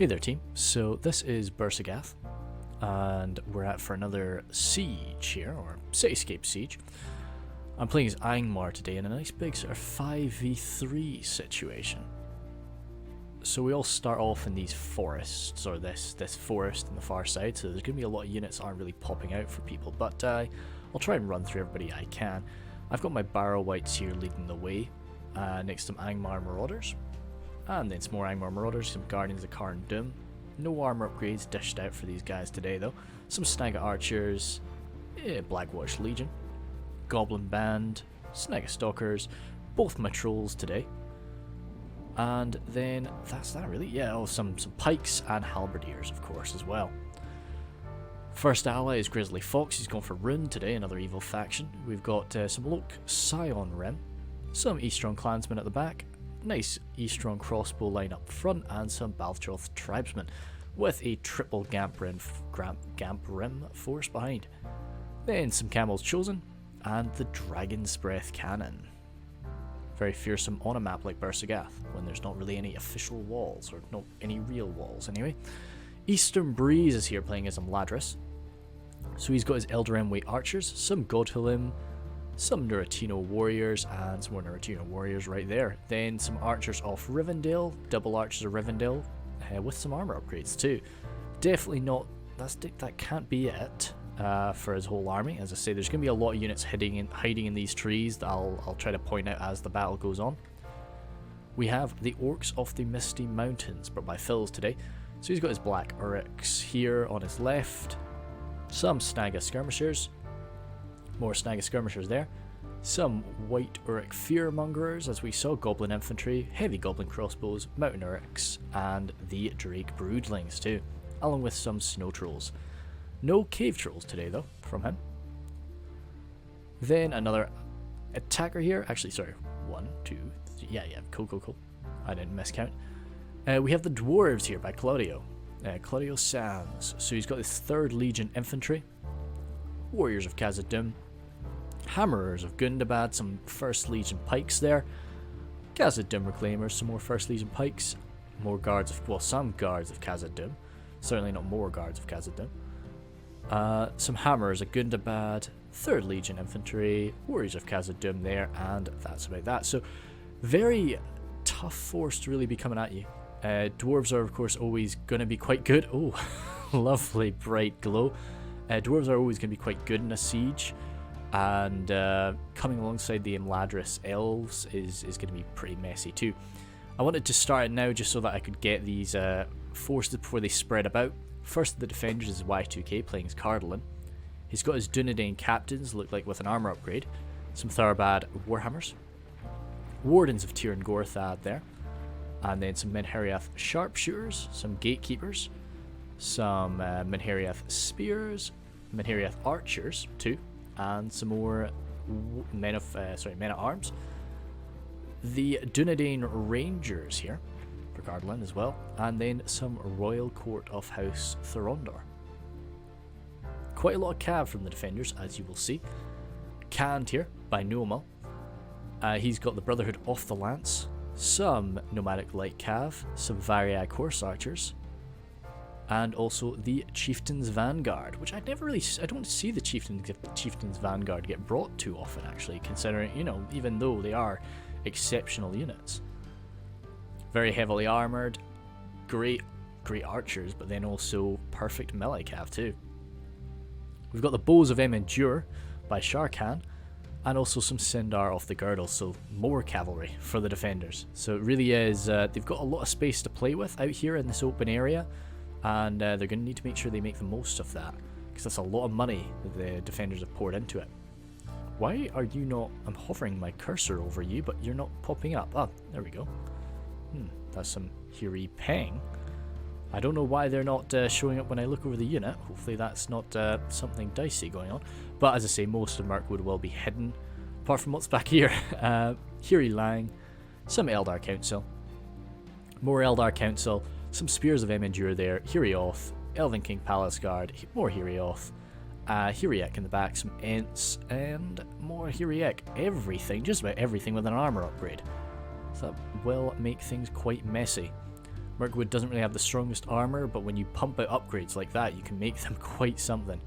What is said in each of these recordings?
Hey there team, so this is Buhr Sagath, and we're out for another siege here, or cityscape siege. I'm playing as Angmar today in a nice big sort of 5v3 situation. So we all start off in these forests, or this forest on the far side, so there's going to be a lot of units that aren't really popping out for people, but I'll try and run through everybody I can. I've got my WWITs here leading the way, next to some Angmar Marauders. And then some more Angmar Marauders, some Guardians of Khazad Dûm. No armor upgrades dished out for these guys today though. Some Snaga Archers, Blackwatch Legion, Goblin Band, Snaga Stalkers, both my Trolls today. And then that's that really. Yeah, oh, some Pikes and Halberdiers of course as well. First ally is Grizzly Fox, he's gone for Rune today, another evil faction. We've got some Loke Scion Rim, some Eastron Clansmen at the back, nice Eastron crossbow line up front, and some Balthroth tribesmen with a triple Gamp Rim force behind. Then some Camels Chosen and the Dragon's Breath Cannon. Very fearsome on a map like Buhr Sagath when there's not really any official walls, or not any real walls anyway. Eastern Breeze is here playing as Ladris. So he's got his Eldarim archers, some Godhilim, some Nuritino warriors, and some more Nuritino warriors right there. Then some archers off Rivendell, double archers of Rivendell, with some armor upgrades too. Definitely not, that can't be it for his whole army. As I say, there's going to be a lot of units hiding in these trees that I'll try to point out as the battle goes on. We have the Orcs of the Misty Mountains, brought by Phils today. So he's got his black Uruks here on his left, some Snaga Skirmishers, more Snaga Skirmishers there, some white Uruk Fearmongerers, as we saw, Goblin Infantry, heavy Goblin Crossbows, Mountain Uruks, and the Drake Broodlings too, along with some Snow Trolls. No Cave Trolls today though, from him. Then another attacker here, actually sorry, 1, 2, 3, yeah, cool, I didn't miscount. We have the Dwarves here by Claudio, Claudio Sands, so he's got his 3rd Legion Infantry, Warriors of Khazad Dûm, Hammerers of Gundabad, some 1st Legion Pikes there, Khazad Dûm Reclaimers, some more 1st Legion Pikes, more guards of, well, some guards of Khazad Dûm, certainly not more guards of Khazad Dûm, some Hammerers of Gundabad, 3rd Legion Infantry, Warriors of Khazad Dûm there, and that's about that. So very tough force to really be coming at you. Dwarves are of course always going to be quite good. Oh, lovely bright glow. Dwarves are always going to be quite good in a siege, and coming alongside the Imladris Elves is going to be pretty messy too. I wanted to start it now just so that I could get these forces before they spread about. First of the defenders is Y2K playing as Cardalin. He's got his Dunedain captains, look like with an armor upgrade, some Tharbad Warhammers, Wardens of Tir and Gorthad there, and then some Menheriath Sharpshooters, some Gatekeepers, some Menheriath Spears, Menheriath Archers too, and some more Men at Arms. The Dunedain Rangers here for Cardalin as well, and then some Royal Court of House Thorondor. Quite a lot of cav from the defenders, as you will see. Canned here by Nuamal. He's got the Brotherhood of the Lance, some Nomadic Light Cav, some Variag Horse Archers, and also the Chieftain's Vanguard, which I don't see the Chieftain's Vanguard get brought too often actually, considering, you know, even though they are exceptional units. Very heavily armoured, great archers, but then also perfect melee cav too. We've got the Bows of Emendure by Sharkan, and also some Sindar off the Girdle, so more cavalry for the defenders. So it really is, they've got a lot of space to play with out here in this open area, and they're going to need to make sure they make the most of that, because that's a lot of money that the defenders have poured into it. Why are you not, I'm hovering my cursor over you, but you're not popping up. Ah, there we go. That's some Hiri Peng. I don't know why they're not showing up when I look over the unit. Hopefully that's not something dicey going on. But as I say, most of Mirkwood will be hidden, apart from what's back here. Hiri Lang, some Eldar Council, more Eldar Council, some Spears of Emendure there, Hirioth, Elven King Palace Guard, more Hirioth, Hiriek in the back, some Ents, and more Hiriek. Everything, just about everything with an armor upgrade. So that will make things quite messy. Mirkwood doesn't really have the strongest armor, but when you pump out upgrades like that, you can make them quite something.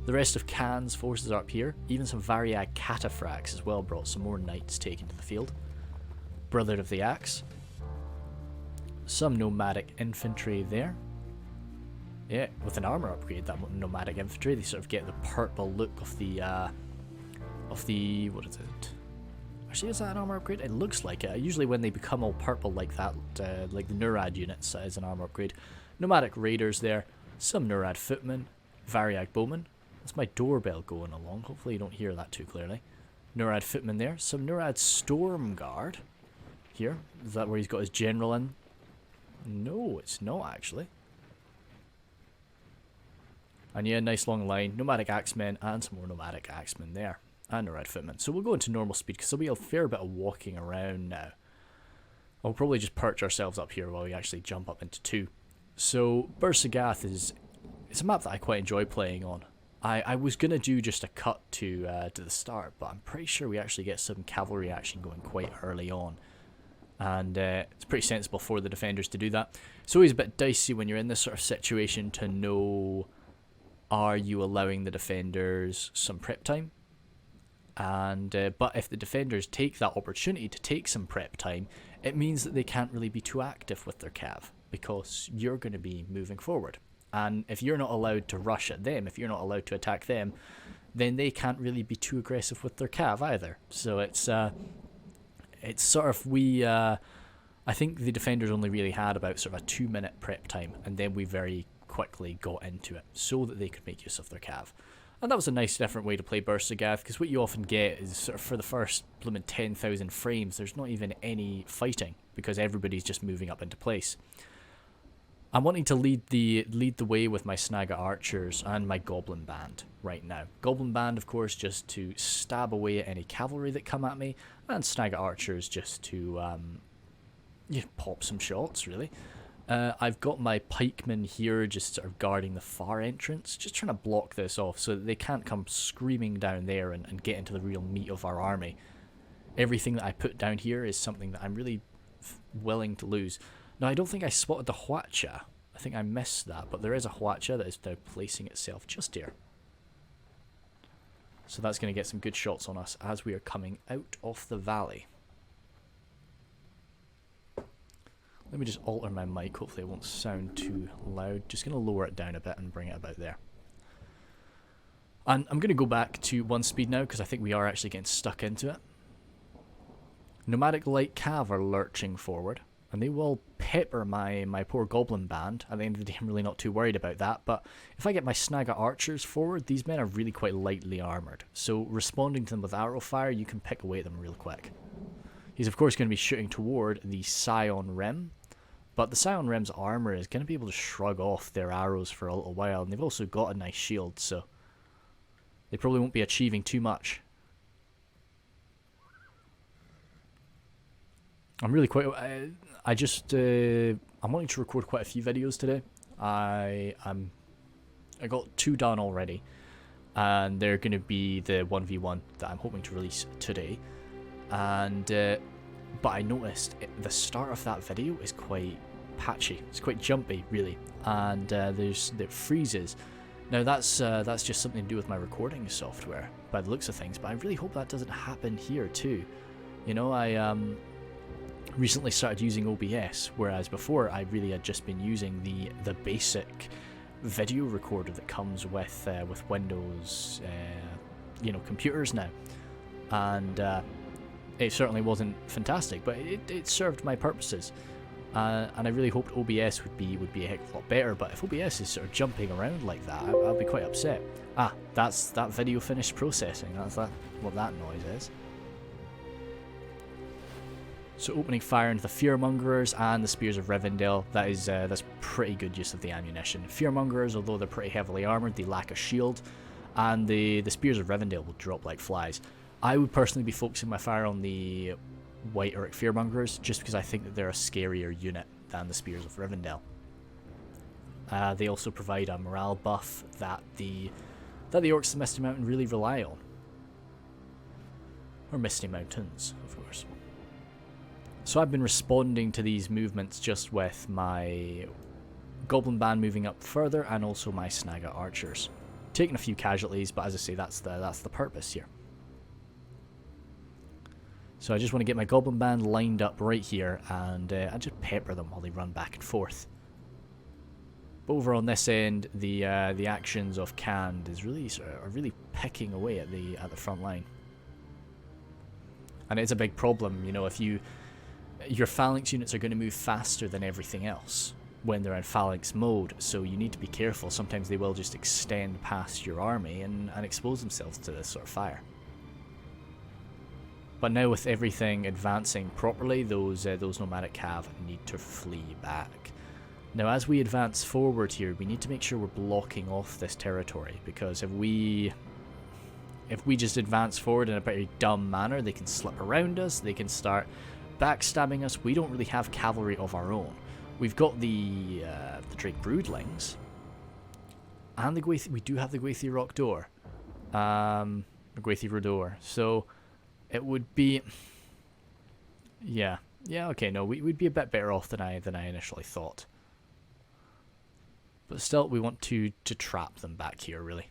The rest of Khan's forces are up here. Even some Variag cataphracts as well brought some more knights taken to the field. Brother of the Axe. Some nomadic infantry there. Yeah, with an armor upgrade, that nomadic infantry, they sort of get the purple look of the, what is it? Actually, is that an armor upgrade? It looks like it. Usually when they become all purple like that, like the Nurad units, that is an armor upgrade. Nomadic raiders there. Some Nurad footmen. Variag bowmen. That's my doorbell going along. Hopefully you don't hear that too clearly. Nurad footmen there. Some Nurad storm guard. Here. Is that where he's got his general in? No, it's not actually. And yeah, nice long line. Nomadic axemen and some more nomadic axemen there. And Nurad footmen. So we'll go into normal speed because there'll be a fair bit of walking around now. I'll probably just perch ourselves up here while we actually jump up into 2. So Buhr Sagath it's a map that I quite enjoy playing on. I was going to do just a cut to the start, but I'm pretty sure we actually get some cavalry action going quite early on. And it's pretty sensible for the defenders to do that. It's always a bit dicey when you're in this sort of situation to know, are you allowing the defenders some prep time? And but if the defenders take that opportunity to take some prep time, it means that they can't really be too active with their cav, because you're going to be moving forward. And if you're not allowed to rush at them, if you're not allowed to attack them, then they can't really be too aggressive with their cav either. So it's sort of, I think the defenders only really had about sort of a 2-minute prep time, and then we very quickly got into it so that they could make use of their cav. And that was a nice different way to play Buhr Sagath, because what you often get is sort of for the first blooming 10,000 frames, there's not even any fighting, because everybody's just moving up into place. I'm wanting to lead the way with my Snaga archers and my goblin band right now. Goblin band, of course, just to stab away at any cavalry that come at me, and Snaga archers just to pop some shots, really. I've got my pikemen here just sort of guarding the far entrance, just trying to block this off so that they can't come screaming down there and get into the real meat of our army. Everything that I put down here is something that I'm really willing to lose. Now, I don't think I spotted the Hwacha. I think I missed that, but there is a Hwacha that is now placing itself just here. So that's going to get some good shots on us as we are coming out of the valley. Let me just alter my mic, hopefully it won't sound too loud. Just going to lower it down a bit and bring it about there. And I'm going to go back to 1 speed now, because I think we are actually getting stuck into it. Nomadic light cav are lurching forward, and they will pepper my poor goblin band. At the end of the day, I'm really not too worried about that, but if I get my Snaga archers forward, these men are really quite lightly armoured, so responding to them with arrow fire, you can pick away at them real quick. He's of course going to be shooting toward the Scion Rim, but the Scion Rim's armour is going to be able to shrug off their arrows for a little while, and they've also got a nice shield, so they probably won't be achieving too much. I'm really quite... I'm wanting to record quite a few videos today. I got 2 done already, and they're going to be the 1v1 that I'm hoping to release today. And but I noticed the start of that video is quite patchy. It's quite jumpy, really, and it freezes. Now that's just something to do with my recording software, by the looks of things. But I really hope that doesn't happen here too. You know, I recently started using OBS, whereas before I really had just been using the basic video recorder that comes with Windows, computers now, and it certainly wasn't fantastic, but it served my purposes, and I really hoped OBS would be a heck of a lot better. But if OBS is sort of jumping around like that, I'll be quite upset. That's that video finished processing. That's what that noise is. So opening fire into the Fearmongers and the Spears of Rivendell, that's pretty good use of the ammunition. Fearmongers, although they're pretty heavily armoured, they lack a shield, and the Spears of Rivendell will drop like flies. I would personally be focusing my fire on the White Orc Fearmongers, just because I think that they're a scarier unit than the Spears of Rivendell. They also provide a morale buff that the Orcs of Misty Mountain really rely on. Or Misty Mountains, of course. So I've been responding to these movements just with my Goblin Band moving up further and also my Snaga Archers. Taking a few casualties, but as I say, that's the purpose here. So I just want to get my Goblin Band lined up right here, and I just pepper them while they run back and forth. But over on this end, the actions of Canned is really picking away at the front line, and it's a big problem. You know, if your phalanx units are going to move faster than everything else when they're in phalanx mode, so you need to be careful. Sometimes they will just extend past your army and expose themselves to this sort of fire. But now with everything advancing properly, those nomadic cav need to flee back. Now as we advance forward here, we need to make sure we're blocking off this territory, because if we just advance forward in a very dumb manner, they can slip around us, they can start backstabbing us. We don't really have cavalry of our own. We've got the Drake Broodlings, and we do have the Gwathi Rock Door, Gwathi Rodor. So it would be, yeah, okay, no, we'd be a bit better off than I initially thought. But still, we want to trap them back here, really.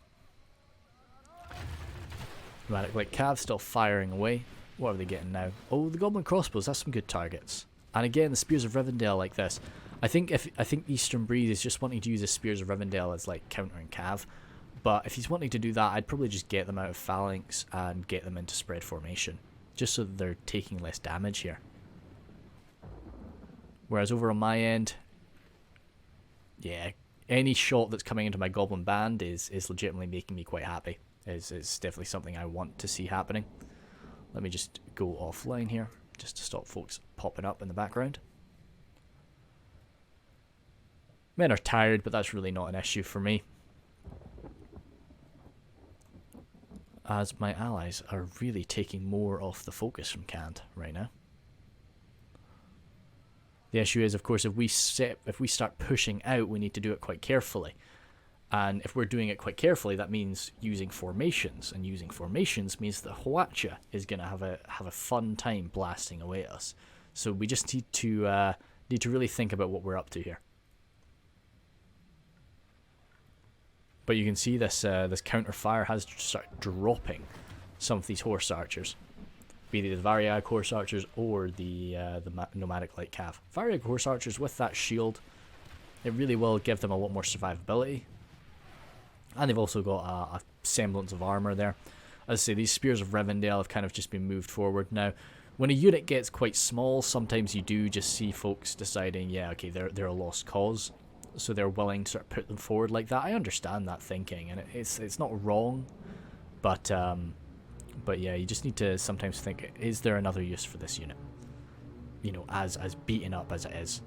Nomadic Light Cav still firing away. What are they getting now? Oh, the Goblin Crossbows, that's some good targets. And again, the Spears of Rivendell like this. I think Eastern Breeze is just wanting to use the Spears of Rivendell as like countering cav. But if he's wanting to do that, I'd probably just get them out of phalanx and get them into spread formation, just so that they're taking less damage here. Whereas over on my end, yeah, any shot that's coming into my Goblin Band is legitimately making me quite happy. It's definitely something I want to see happening. Let me just go offline here, just to stop folks popping up in the background. Men are tired, but that's really not an issue for me, as my allies are really taking more off the focus from Canned right now. The issue is, of course, if we start pushing out, we need to do it quite carefully. And if we're doing it quite carefully, that means using formations, and using formations means that Hwacha is going to have a fun time blasting away at us. So we just need to really think about what we're up to here. But you can see this counter fire has started dropping some of these horse archers, be they the Variag horse archers or the nomadic light cav. Variag horse archers with that shield, it really will give them a lot more survivability, and they've also got a semblance of armor there. As I say, these Spears of Rivendell have kind of just been moved forward now. When a unit gets quite small, sometimes you do just see folks deciding, yeah, okay, they're a lost cause. So they're willing to sort of put them forward like that. I understand that thinking, and it's not wrong, but yeah, you just need to sometimes think: is there another use for this unit? You know, as beaten up as it is.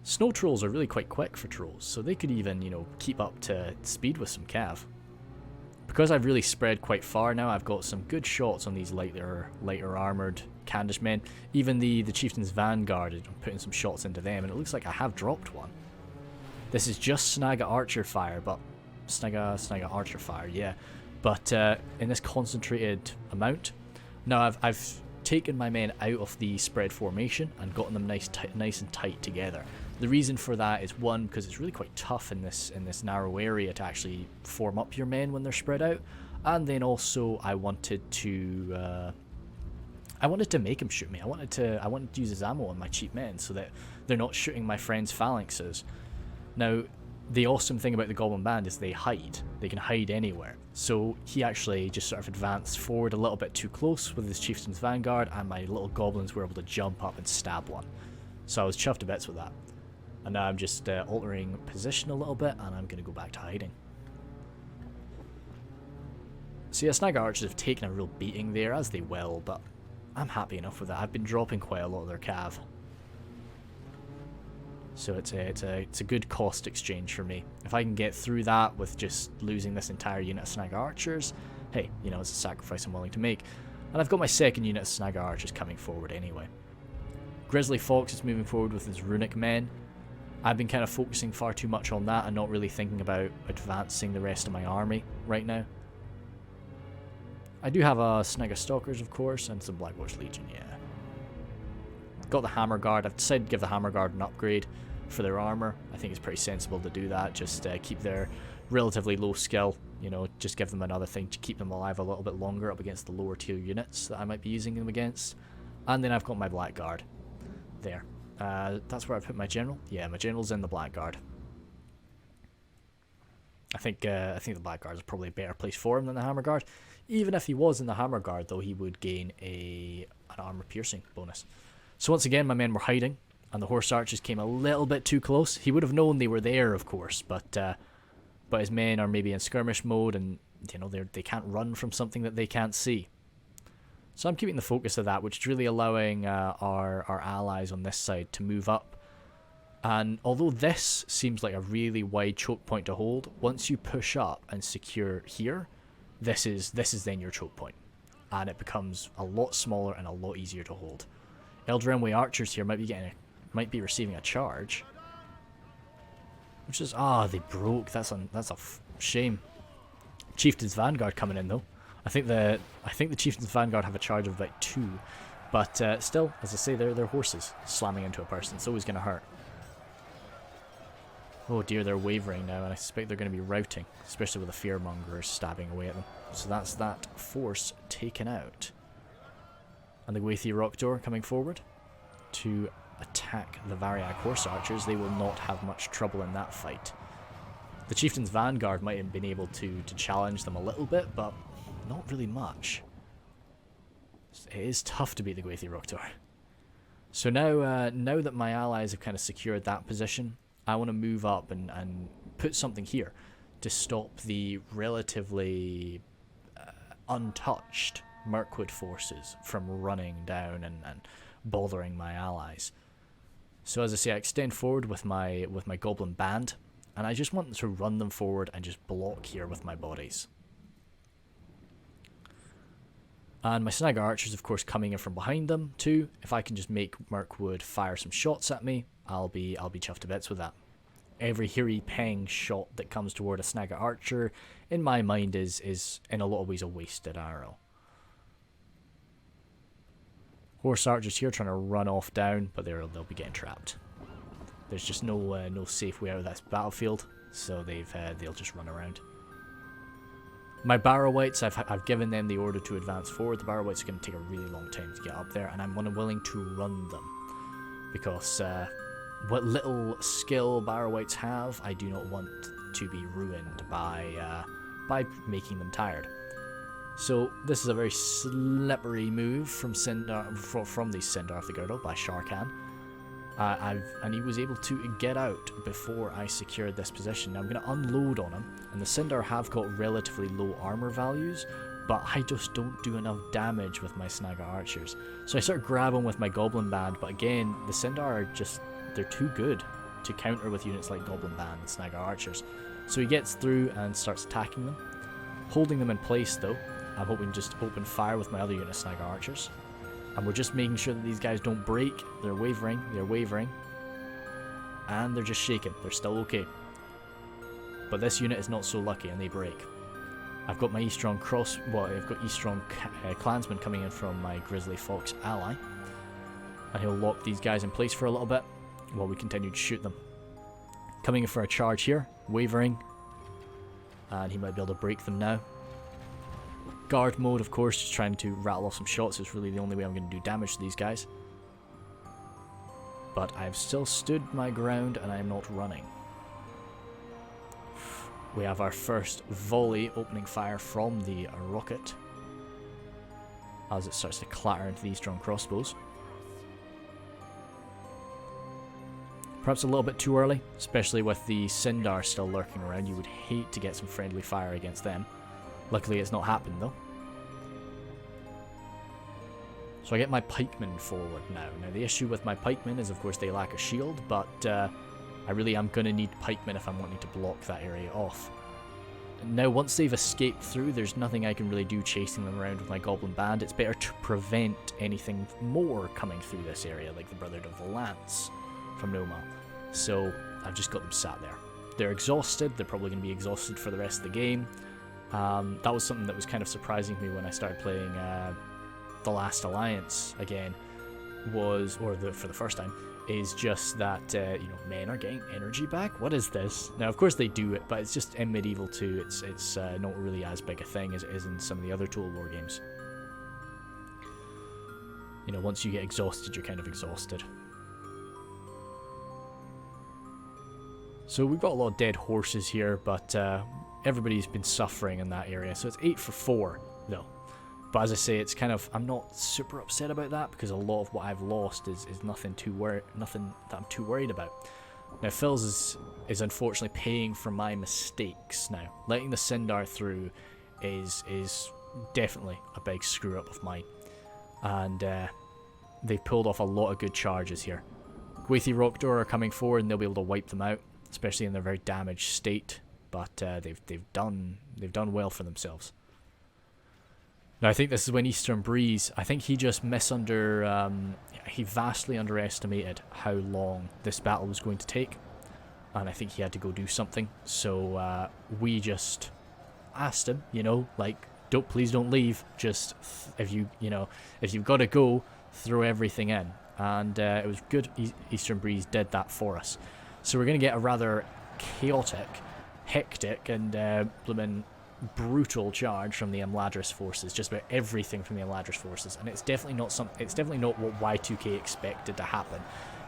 Snow trolls are really quite quick for trolls, so they could even keep up to speed with some cav. Because I've really spread quite far now, I've got some good shots on these lighter armored Candish men. Even the Chieftain's Vanguard, I'm putting some shots into them, and it looks like I have dropped one. This is just Snaga Archer fire, but Snaga Archer fire, yeah. But in this concentrated amount. Now I've taken my men out of the spread formation and gotten them nice and tight together. The reason for that is, one, because it's really quite tough in this narrow area to actually form up your men when they're spread out, and then also I wanted to make him shoot me. I wanted to use his ammo on my cheap men so that they're not shooting my friends' phalanxes. Now, the awesome thing about the Goblin Band is they hide. They can hide anywhere. So he actually just sort of advanced forward a little bit too close with his Chieftain's Vanguard, and my little goblins were able to jump up and stab one. So I was chuffed to bits with that. And now I'm just altering position a little bit, and I'm going to go back to hiding. So yeah, Snaga Archers have taken a real beating there, as they will, but I'm happy enough with that. I've been dropping quite a lot of their cav. So it's a good cost exchange for me. If I can get through that with just losing this entire unit of Snaga Archers, hey, it's a sacrifice I'm willing to make. And I've got my second unit of Snaga Archers coming forward anyway. Grizzly Fox is moving forward with his runic men. I've been kind of focusing far too much on that and not really thinking about advancing the rest of my army right now. I do have a snag of Stalkers, of course, and some Black Watch Legion, yeah. Got the Hammer Guard. I've decided to give the Hammer Guard an upgrade for their armor. I think it's pretty sensible to do that. Just keep their relatively low skill, you know, just give them another thing to keep them alive a little bit longer up against the lower tier units that I might be using them against. And then I've got my Black Guard there. That's where I put my general. Yeah, my general's in the Black Guard. I think the Black Guard is probably a better place for him than the Hammer Guard. Even if he was in the Hammer Guard, though, he would gain an armor piercing bonus. So once again, my men were hiding, and the Horse Archers came a little bit too close. He would have known they were there, of course, but his men are maybe in skirmish mode, and you know they can't run from something that they can't see. So I'm keeping the focus of that, which is really allowing our allies on this side to move up. And although this seems like a really wide choke point to hold, once you push up and secure here, this is then your choke point, and it becomes a lot smaller and a lot easier to hold. Eldrenway Archers here might be receiving a charge, which is they broke. That's a shame. Chieftain's Vanguard coming in though. I think the Chieftain's Vanguard have a charge of about 2, but still, as I say, they're horses slamming into a person. It's always going to hurt. Oh dear, they're wavering now, and I suspect they're going to be routing, especially with the Fearmongers stabbing away at them. So that's that force taken out. And the Gwathi Rockdoor coming forward to attack the Variag Horse Archers. They will not have much trouble in that fight. The Chieftain's Vanguard might have been able to challenge them a little bit, but not really much. It is tough to beat the Gwathi Rockdoor. So now that my allies have kind of secured that position, I want to move up and put something here to stop the relatively untouched Mirkwood forces from running down and bothering my allies. So as I say, I extend forward with my Goblin Band, and I just want to run them forward and just block here with my bodies. And my Snagger Archers, of course, coming in from behind them too. If I can just make Mirkwood fire some shots at me, I'll be chuffed to bits with that. Every Hiri Peng shot that comes toward a Snagger Archer, in my mind, is in a lot of ways a wasted arrow. Horse Archers here trying to run off down, but they'll be getting trapped. There's just no safe way out of this battlefield, so they'll just run around. My Barrow-wights, I've given them the order to advance forward. The Barrow-wights are going to take a really long time to get up there, and I'm unwilling to run them, because what little skill Barrow-wights have, I do not want to be ruined by making them tired. So this is a very slippery move from the Sindar of the Girdle by Sharkan. And he was able to get out before I secured this position. Now I'm going to unload on him, and the Sindar have got relatively low armor values, but I just don't do enough damage with my Snagger Archers. So I start grabbing with my Goblin Band, but again, the Sindar are they're too good to counter with units like Goblin Band and Snagger Archers. So he gets through and starts attacking them. Holding them in place though, I'm hoping to just open fire with my other unit of Snagger Archers. And we're just making sure that these guys don't break. They're wavering, and they're just shaking. They're still okay. But this unit is not so lucky, and they break. I've got my Eastron I've got Eastron Clansmen coming in from my Grizzly Fox ally. And he'll lock these guys in place for a little bit while we continue to shoot them. Coming in for a charge here, wavering. And he might be able to break them now. Guard mode, of course, just trying to rattle off some shots is really the only way I'm going to do damage to these guys. But I've still stood my ground and I'm not running. We have our first volley opening fire from the rocket as it starts to clatter into these strong crossbows. Perhaps a little bit too early, especially with the Sindar still lurking around. You would hate to get some friendly fire against them. Luckily it's not happened though. So I get my pikemen forward now. Now the issue with my pikemen is of course they lack a shield, but I really am going to need pikemen if I'm wanting to block that area off. Now once they've escaped through, there's nothing I can really do chasing them around with my Goblin Band. It's better to prevent anything more coming through this area, like the Brotherhood of the Lance from Noma. So I've just got them sat there. They're exhausted, they're probably going to be exhausted for the rest of the game. That was something that was kind of surprising me when I started playing The Last Alliance again, for the first time, is just that, men are getting energy back? What is this? Now, of course they do it, but it's just in Medieval 2, it's not really as big a thing as it is in some of the other Total War games. Once you get exhausted, you're kind of exhausted. So we've got a lot of dead horses here, but everybody's been suffering in that area. So it's 8 for 4, though. But as I say, it's kind of, I'm not super upset about that, because a lot of what I've lost is nothing that I'm too worried about. Now, Phils is unfortunately paying for my mistakes now. Letting the Sindar through is definitely a big screw up of mine. And they've pulled off a lot of good charges here. Gwathi Rockdoor are coming forward, and they'll be able to wipe them out, especially in their very damaged state. But they've done well for themselves. Now, I think this is when Eastern Breeze, I think he just he vastly underestimated how long this battle was going to take, and I think he had to go do something. So we just asked him, please don't leave. Just if you've got to go, throw everything in, and it was good. Eastern Breeze did that for us. So we're going to get a rather chaotic, hectic, and bloomin' brutal charge from the Imladris forces. Just about everything from the Imladris forces, and it's definitely not what Y2K expected to happen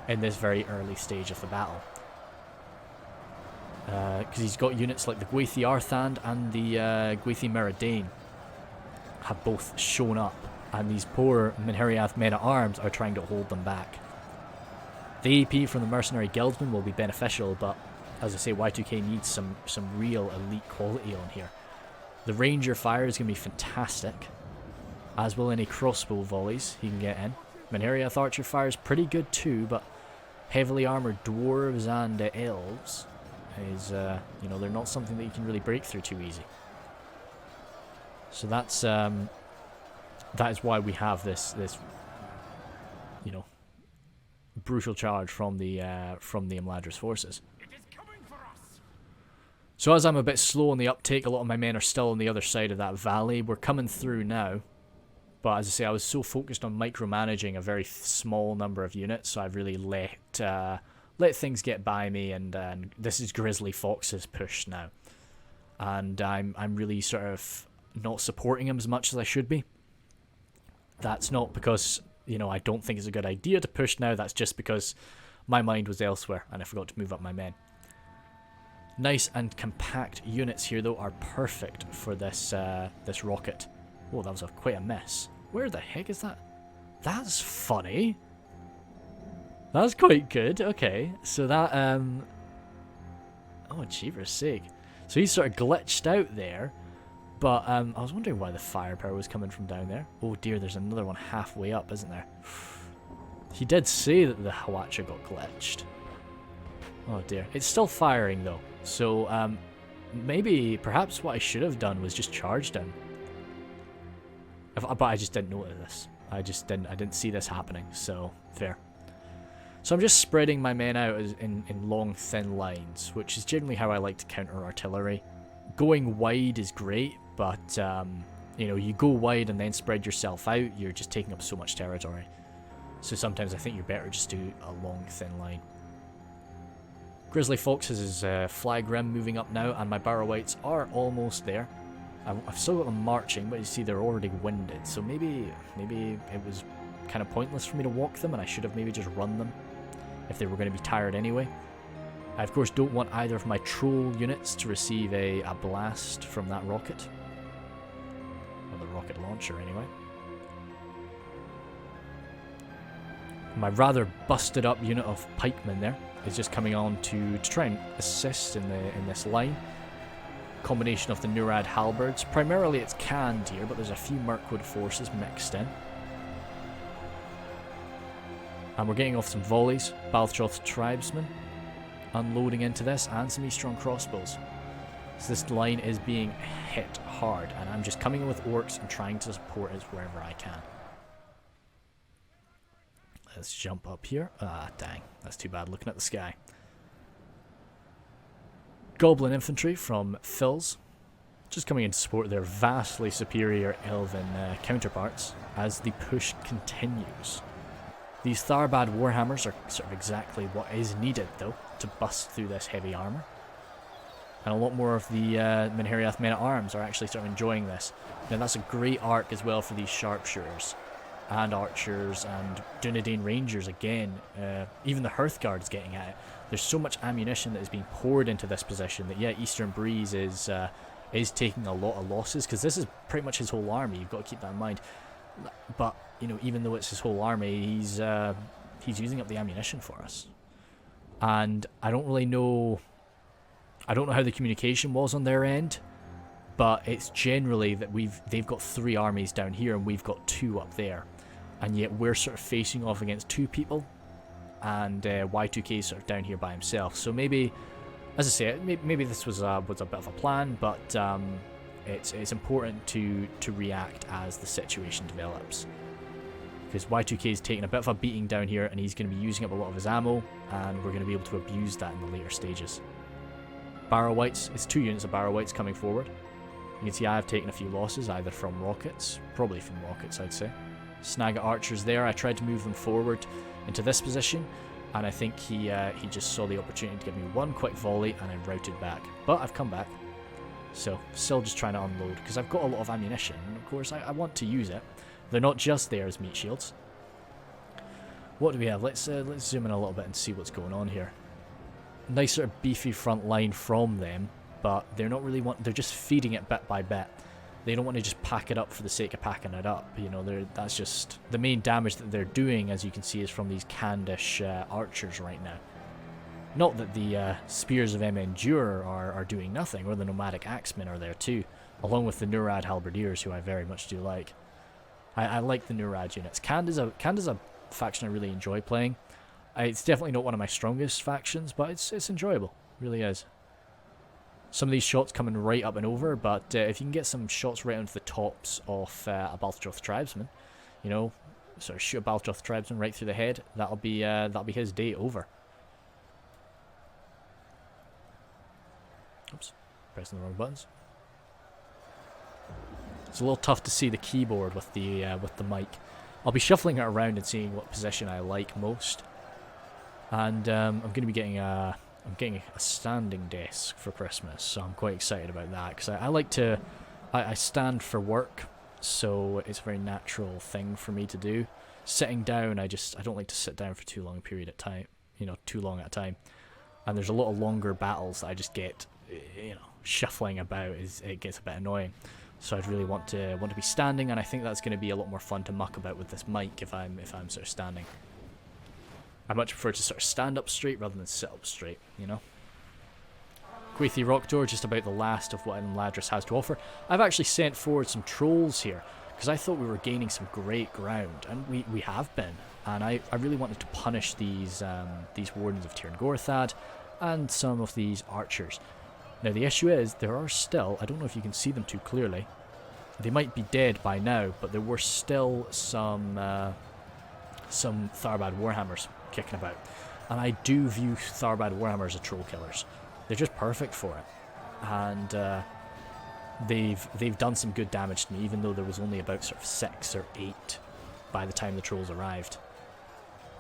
in this very early stage of the battle. Because he's got units like the Gwathi Arthand and the Gwathi Meridain have both shown up, and these poor Minheriath men-at-arms are trying to hold them back. The AP from the Mercenary Guildsmen will be beneficial, but as I say, Y2K needs some real elite quality on here. The Ranger fire is going to be fantastic, as will any crossbow volleys he can get in. Minheriath Archer fire is pretty good too, but heavily armoured Dwarves and Elves is, they're not something that you can really break through too easy. So that is why we have this brutal charge from the Imladris forces. So as I'm a bit slow on the uptake, a lot of my men are still on the other side of that valley. We're coming through now, but as I say, I was so focused on micromanaging a very small number of units, so I've really let things get by me, and this is Grizzly Fox's push now, and I'm really sort of not supporting him as much as I should be. That's not because I don't think it's a good idea to push now. That's just because my mind was elsewhere and I forgot to move up my men. Nice and compact units here, though, are perfect for this this rocket. Oh, that was quite a mess. Where the heck is that? That's funny. That's quite good. Okay, so that oh, jeepers sake. So he's sort of glitched out there, but I was wondering why the firepower was coming from down there. Oh dear, there's another one halfway up, isn't there? He did say that the Hwacha got glitched. Oh dear. It's still firing though. So perhaps what I should have done was just charged him. But I just didn't notice this. I didn't see this happening, so fair. So I'm just spreading my men out in long, thin lines, which is generally how I like to counter artillery. Going wide is great, but you go wide and then spread yourself out, you're just taking up so much territory. So sometimes I think you're better just do a long, thin line. Grizzly Fox has his flag rim moving up now, and my Barrow-wights are almost there. I've still got them marching, but you see they're already winded, so maybe it was kind of pointless for me to walk them, and I should have maybe just run them if they were going to be tired anyway. I of course don't want either of my troll units to receive a blast from that rocket. Or the rocket launcher anyway. My rather busted up unit of pikemen there is just coming on to try and assist in this line. Combination of the Nurad halberds. Primarily it's canned here, but there's a few Mirkwood forces mixed in. And we're getting off some volleys. Balthroth tribesmen unloading into this, and some Eastron crossbows. So this line is being hit hard, and I'm just coming in with orcs and trying to support it wherever I can. Let's jump up here. Ah, dang. That's too bad looking at the sky. Goblin infantry from Phils. just coming in to support their vastly superior elven counterparts as the push continues. These Tharbad Warhammers are sort of exactly what is needed, though, to bust through this heavy armour. And a lot more of the Minheriath men-at-arms are actually sort of enjoying this. Now that's a great arc as well for these sharpshooters and archers and Dunedain Rangers again. Even the Hearthguard is getting at it. There's so much ammunition that is being poured into this position that, yeah, Eastern Breeze is taking a lot of losses, because this is pretty much his whole army. You've got to keep that in mind. But, you know, even though it's his whole army, he's using up the ammunition for us. And I don't really know... I don't know how the communication was on their end, but it's generally that they've got 3 armies down here and we've got 2 up there. And yet we're sort of facing off against 2 people, and Y2K is sort of down here by himself. So maybe, as I say, maybe this was a bit of a plan, but it's important to react as the situation develops. Because Y2K is taking a bit of a beating down here, and he's going to be using up a lot of his ammo, and we're going to be able to abuse that in the later stages. Barrow-wights, it's 2 units of Barrow-wights coming forward. You can see I've taken a few losses, either from rockets, probably from rockets I'd say. Snag archers there, I tried to move them forward into this position, and I think he just saw the opportunity to give me one quick volley and I routed back. But I've come back, so still just trying to unload, because I've got a lot of ammunition, and of course I want to use it. They're not just there as meat shields. What do we have? Let's zoom in a little bit and see what's going on here. Nice sort of beefy front line from them, but they're not really they're just feeding it bit by bit. They don't want to just pack it up for the sake of packing it up. You know, that's just the main damage that they're doing, as you can see, is from these Candish archers right now. Not that the Spears of Endure are doing nothing, or the Nomadic Axemen are there too, along with the Nurad Halberdiers, who I very much do like. I like the Nurad units. Khand is a faction I really enjoy playing. It's definitely not one of my strongest factions, but it's enjoyable. It really is. Some of these shots coming right up and over, but if you can get some shots right onto the tops of a Balthroth tribesman, you know, sort of shoot a Balthroth tribesman right through the head, that'll be his day over. Oops, pressing the wrong buttons. It's a little tough to see the keyboard with the mic. I'll be shuffling it around and seeing what position I like most. And I'm going to be getting a standing desk for Christmas, so I'm quite excited about that, because I like to I stand for work, so it's a very natural thing for me to do. Sitting down, I don't like to sit down for too long a period of time, too long at a time. And there's a lot of longer battles that I just get, shuffling about. It gets a bit annoying. So I'd really want to be standing, and I think that's going to be a lot more fun to muck about with this mic if I'm sort of standing. I much prefer to sort of stand up straight rather than sit up straight, Quaithy Rockdoor, just about the last of what Ladris has to offer. I've actually sent forward some trolls here, because I thought we were gaining some great ground, and we have been. And I really wanted to punish these Wardens of Tirn Gorthad and some of these archers. Now the issue is, there are still, I don't know if you can see them too clearly, they might be dead by now, but there were still some Tharbad Warhammers kicking about. And I do view Tharbad Warhammers as troll killers. They're just perfect for it. And they've done some good damage to me, even though there was only about sort of 6 or 8 by the time the trolls arrived.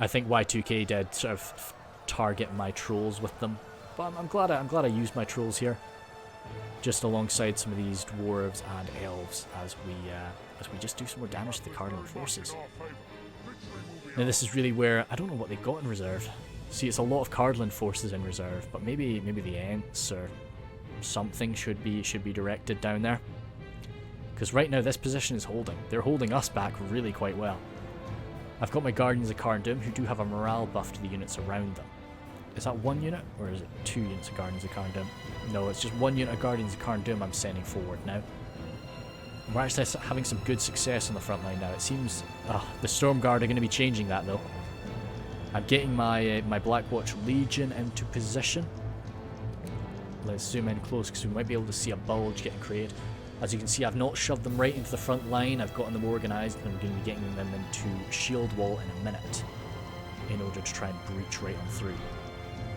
I think Y2K did sort of target my trolls with them, but I'm glad I used my trolls here, just alongside some of these dwarves and elves, as we just do some more damage to the Cardinal forces. Now this is really where I don't know what they've got in reserve. See, it's a lot of Cardland forces in reserve, but maybe the Ents or something should be directed down there. Because right now this position is holding. They're holding us back really quite well. I've got my Guardians of Carndum, who do have a morale buff to the units around them. Is that 1 unit, or is it 2 units of Guardians of Carndum? No, it's just 1 unit of Guardians of Carndum I'm sending forward now. We're actually having some good success on the front line now. It seems the Stormguard are going to be changing that though. I'm getting my Blackwatch Legion into position. Let's zoom in close, because we might be able to see a bulge getting created. As you can see, I've not shoved them right into the front line. I've gotten them organised, and I'm going to be getting them into shield wall in a minute in order to try and breach right on through.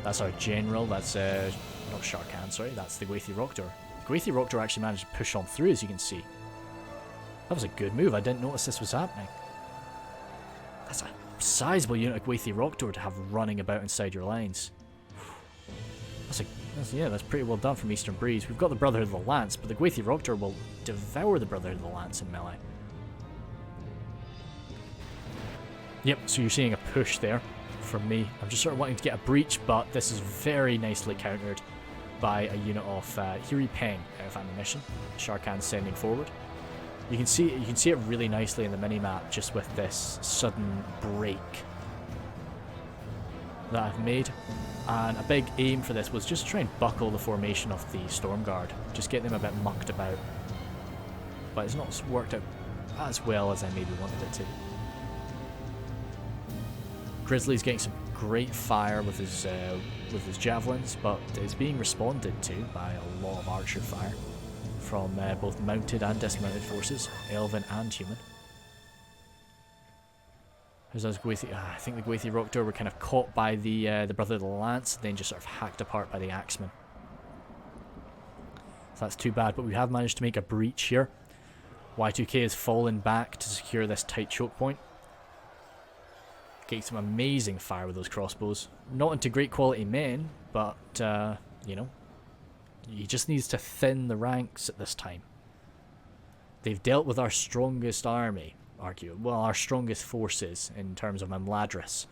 That's our general. That's not Sharkan, sorry. That's the Quaithy Rockdoor. Gwathi Rockdor actually managed to push on through, as you can see. That was a good move. I didn't notice this was happening. That's a sizable unit of Gwathi Rockdor to have running about inside your lines. That's pretty well done from Eastern Breeze. We've got the Brotherhood of the Lance, but the Gwathi Rockdor will devour the Brotherhood of the Lance in melee. Yep, so you're seeing a push there from me. I'm just sort of wanting to get a breach, but this is very nicely countered by a unit of Hiri Peng out of ammunition. Sharkan sending forward. You can see it really nicely in the minimap just with this sudden break that I've made. And a big aim for this was just to try and buckle the formation of the Storm Guard. Just get them a bit mucked about. But it's not worked out as well as I maybe wanted it to. Grizzly's getting some great fire with his javelins, but is being responded to by a lot of archer fire from both mounted and dismounted forces, elven and human. I think the Gwathi Rockdor were kind of caught by the Brother of the Lance, then just sort of hacked apart by the Axemen. So that's too bad, but we have managed to make a breach here. Y2K has fallen back to secure this tight choke point. Getting some amazing fire with those crossbows. Not into great quality men, but, you know, he just needs to thin the ranks at this time. They've dealt with our strongest army, our strongest forces in terms of Mamladris.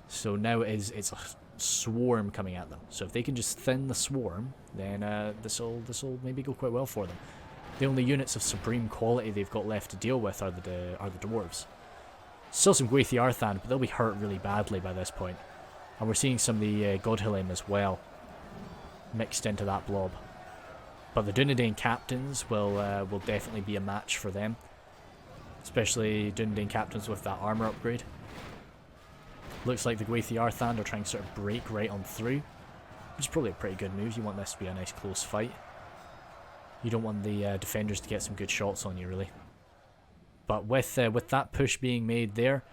So now it's a swarm coming at them. So if they can just thin the swarm, then this'll maybe go quite well for them. The only units of supreme quality they've got left to deal with are the dwarves. Still some Gwathi Arthand, but they'll be hurt really badly by this point. And we're seeing some of the Godhillim as well mixed into that blob. But the Dunedain captains will definitely be a match for them. Especially Dunedain captains with that armor upgrade. Looks like the Gwathi Arthand are trying to sort of break right on through. Which is probably a pretty good move. You want this to be a nice close fight. You don't want the defenders to get some good shots on you, really. But with that push being made there,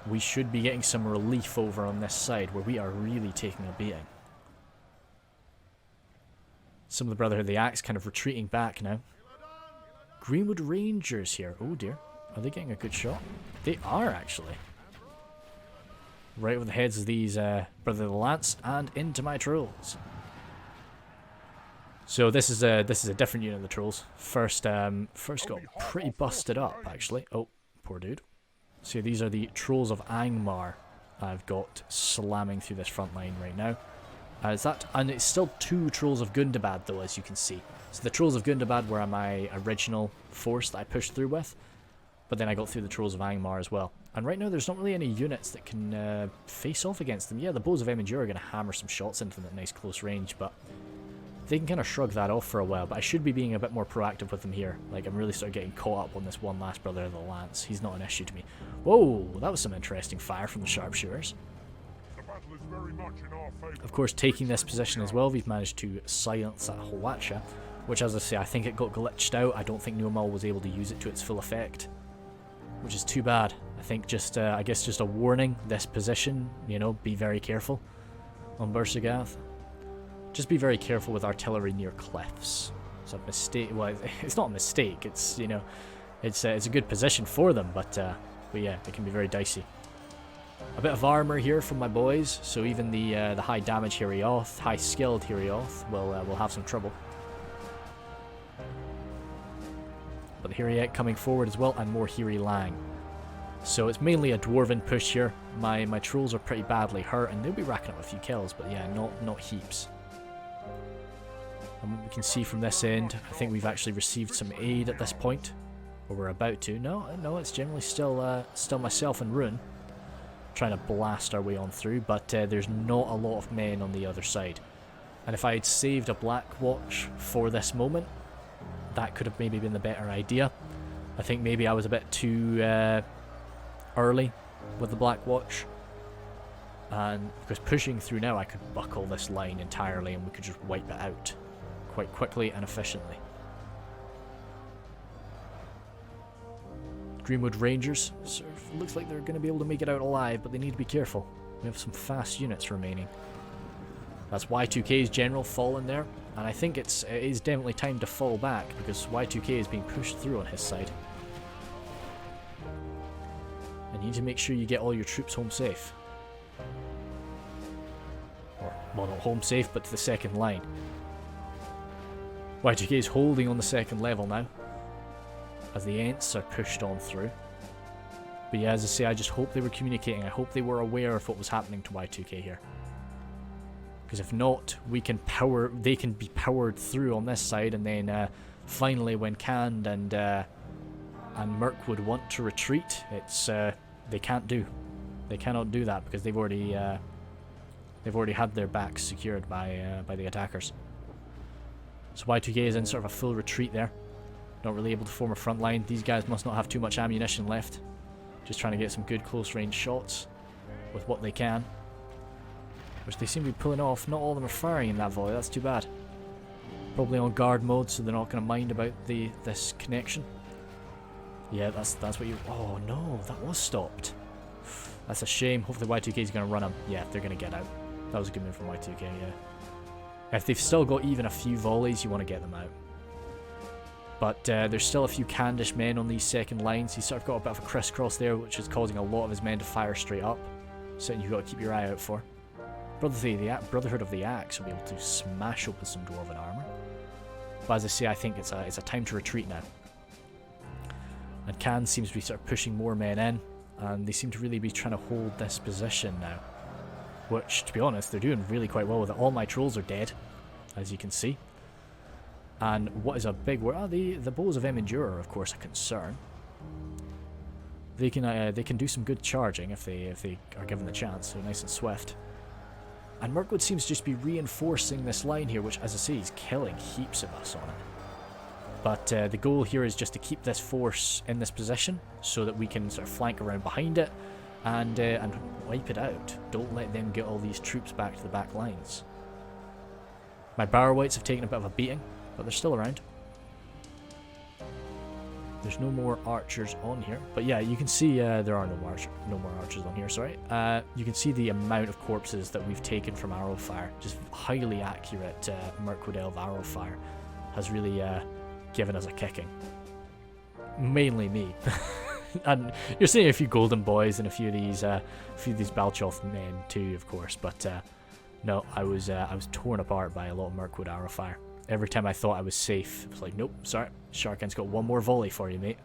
we should be getting some relief over on this side where we are really taking a beating. Some of the Brotherhood of the Axe kind of retreating back now. Greenwood Rangers here. Oh dear. Are they getting a good shot? They are actually. Right over the heads of these Brotherhood of the Lance and into my trolls. So this is a different unit of the trolls. First got pretty busted up actually. Oh, poor dude. So these are the trolls of Angmar I've got slamming through this front line right now. And it's still two trolls of Gundabad though, as you can see. So the trolls of Gundabad were my original force that I pushed through with, but then I got through the trolls of Angmar as well. And right now there's not really any units that can face off against them. Yeah, the bows of Emendure are going to hammer some shots into them at nice close range, but they can kind of shrug that off for a while. But I should be being a bit more proactive with them here. Like, I'm really sort of getting caught up on this one last Brother of the Lance. He's not an issue to me. Whoa, that was some interesting fire from the sharpshooters. Of course, taking this position as well, we've managed to silence that Hwacha, which, as I say, I think it got glitched out. I don't think Nuamal was able to use it to its full effect, which is too bad. I think just, I guess just a warning, this position, you know, be very careful on Buhr Sagath. Just be very careful with artillery near cliffs. It's a mistake. Well, it's not a mistake. It's, you know, it's a good position for them, but yeah, it can be very dicey. A bit of armor here from my boys, so even the high damage Hirioth, high skilled Hirioth will have some trouble. But the Hiriek coming forward as well, and more Hiri Lang. So it's mainly a dwarven push here. My trolls are pretty badly hurt, and they'll be racking up a few kills, but yeah, not heaps. And we can see from this end, I think we've actually received some aid at this point, or we're about to. No, it's generally still myself and Rune trying to blast our way on through, but there's not a lot of men on the other side. And if I had saved a Black Watch for this moment, that could have maybe been the better idea. I think maybe I was a bit too early with the Black Watch, and because pushing through now I could buckle this line entirely and we could just wipe it out quite quickly and efficiently. Greenwood Rangers, sort of looks like they're going to be able to make it out alive, but they need to be careful. We have some fast units remaining. That's Y2K's general fallen there. And I think it is definitely time to fall back, because Y2K is being pushed through on his side. And you need to make sure you get all your troops home safe. Or, well, not home safe, but to the second line. Y2K is holding on the second level now, as the Ents are pushed on through. But yeah, as I say, I just hope they were communicating. I hope they were aware of what was happening to Y2K here. Because if not, they can be powered through on this side, and then finally when Cand and Mirkwood want to retreat, it's they can't do. They cannot do that because they've already had their backs secured by the attackers. So Y2K is in sort of a full retreat there. Not really able to form a front line. These guys must not have too much ammunition left. Just trying to get some good close range shots with what they can. Which they seem to be pulling off. Not all of them are firing in that volley, that's too bad. Probably on guard mode, so they're not going to mind about this connection. Yeah, that's what you... Oh no, that was stopped. That's a shame. Hopefully Y2K is going to run them. Yeah, they're going to get out. That was a good move from Y2K, yeah. If they've still got even a few volleys, you want to get them out. But there's still a few Candish men on these second lines. He's sort of got a bit of a crisscross there, which is causing a lot of his men to fire straight up. Something you've got to keep your eye out for. Brotherhood of the Axe will be able to smash open some Dwarven armor. But as I say, I think it's a time to retreat now. And Can seems to be sort of pushing more men in, and they seem to really be trying to hold this position now. Which, to be honest, they're doing really quite well with it. All my trolls are dead, as you can see. And what is a big word? The bows of Endure are, of course, a concern. They can do some good charging if they are given the chance. So nice and swift. And Mirkwood seems to just be reinforcing this line here, which, as I say, is killing heaps of us on it. But the goal here is just to keep this force in this position so that we can sort of flank around behind it and wipe it out. Don't let them get all these troops back to the back lines. My Barrow-wights have taken a bit of a beating, but they're still around. There's no more archers on here, but yeah, you can see there are no more archers on here. Sorry, you can see the amount of corpses that we've taken from arrow fire. Just highly accurate Mirkwood Elf arrow fire has really given us a kicking. Mainly me, and you're seeing a few golden boys and a few of these Balchoth men too, of course. But no, I was torn apart by a lot of Mirkwood arrow fire. Every time I thought I was safe, it was like, nope, sorry, Sharkin's got one more volley for you, mate.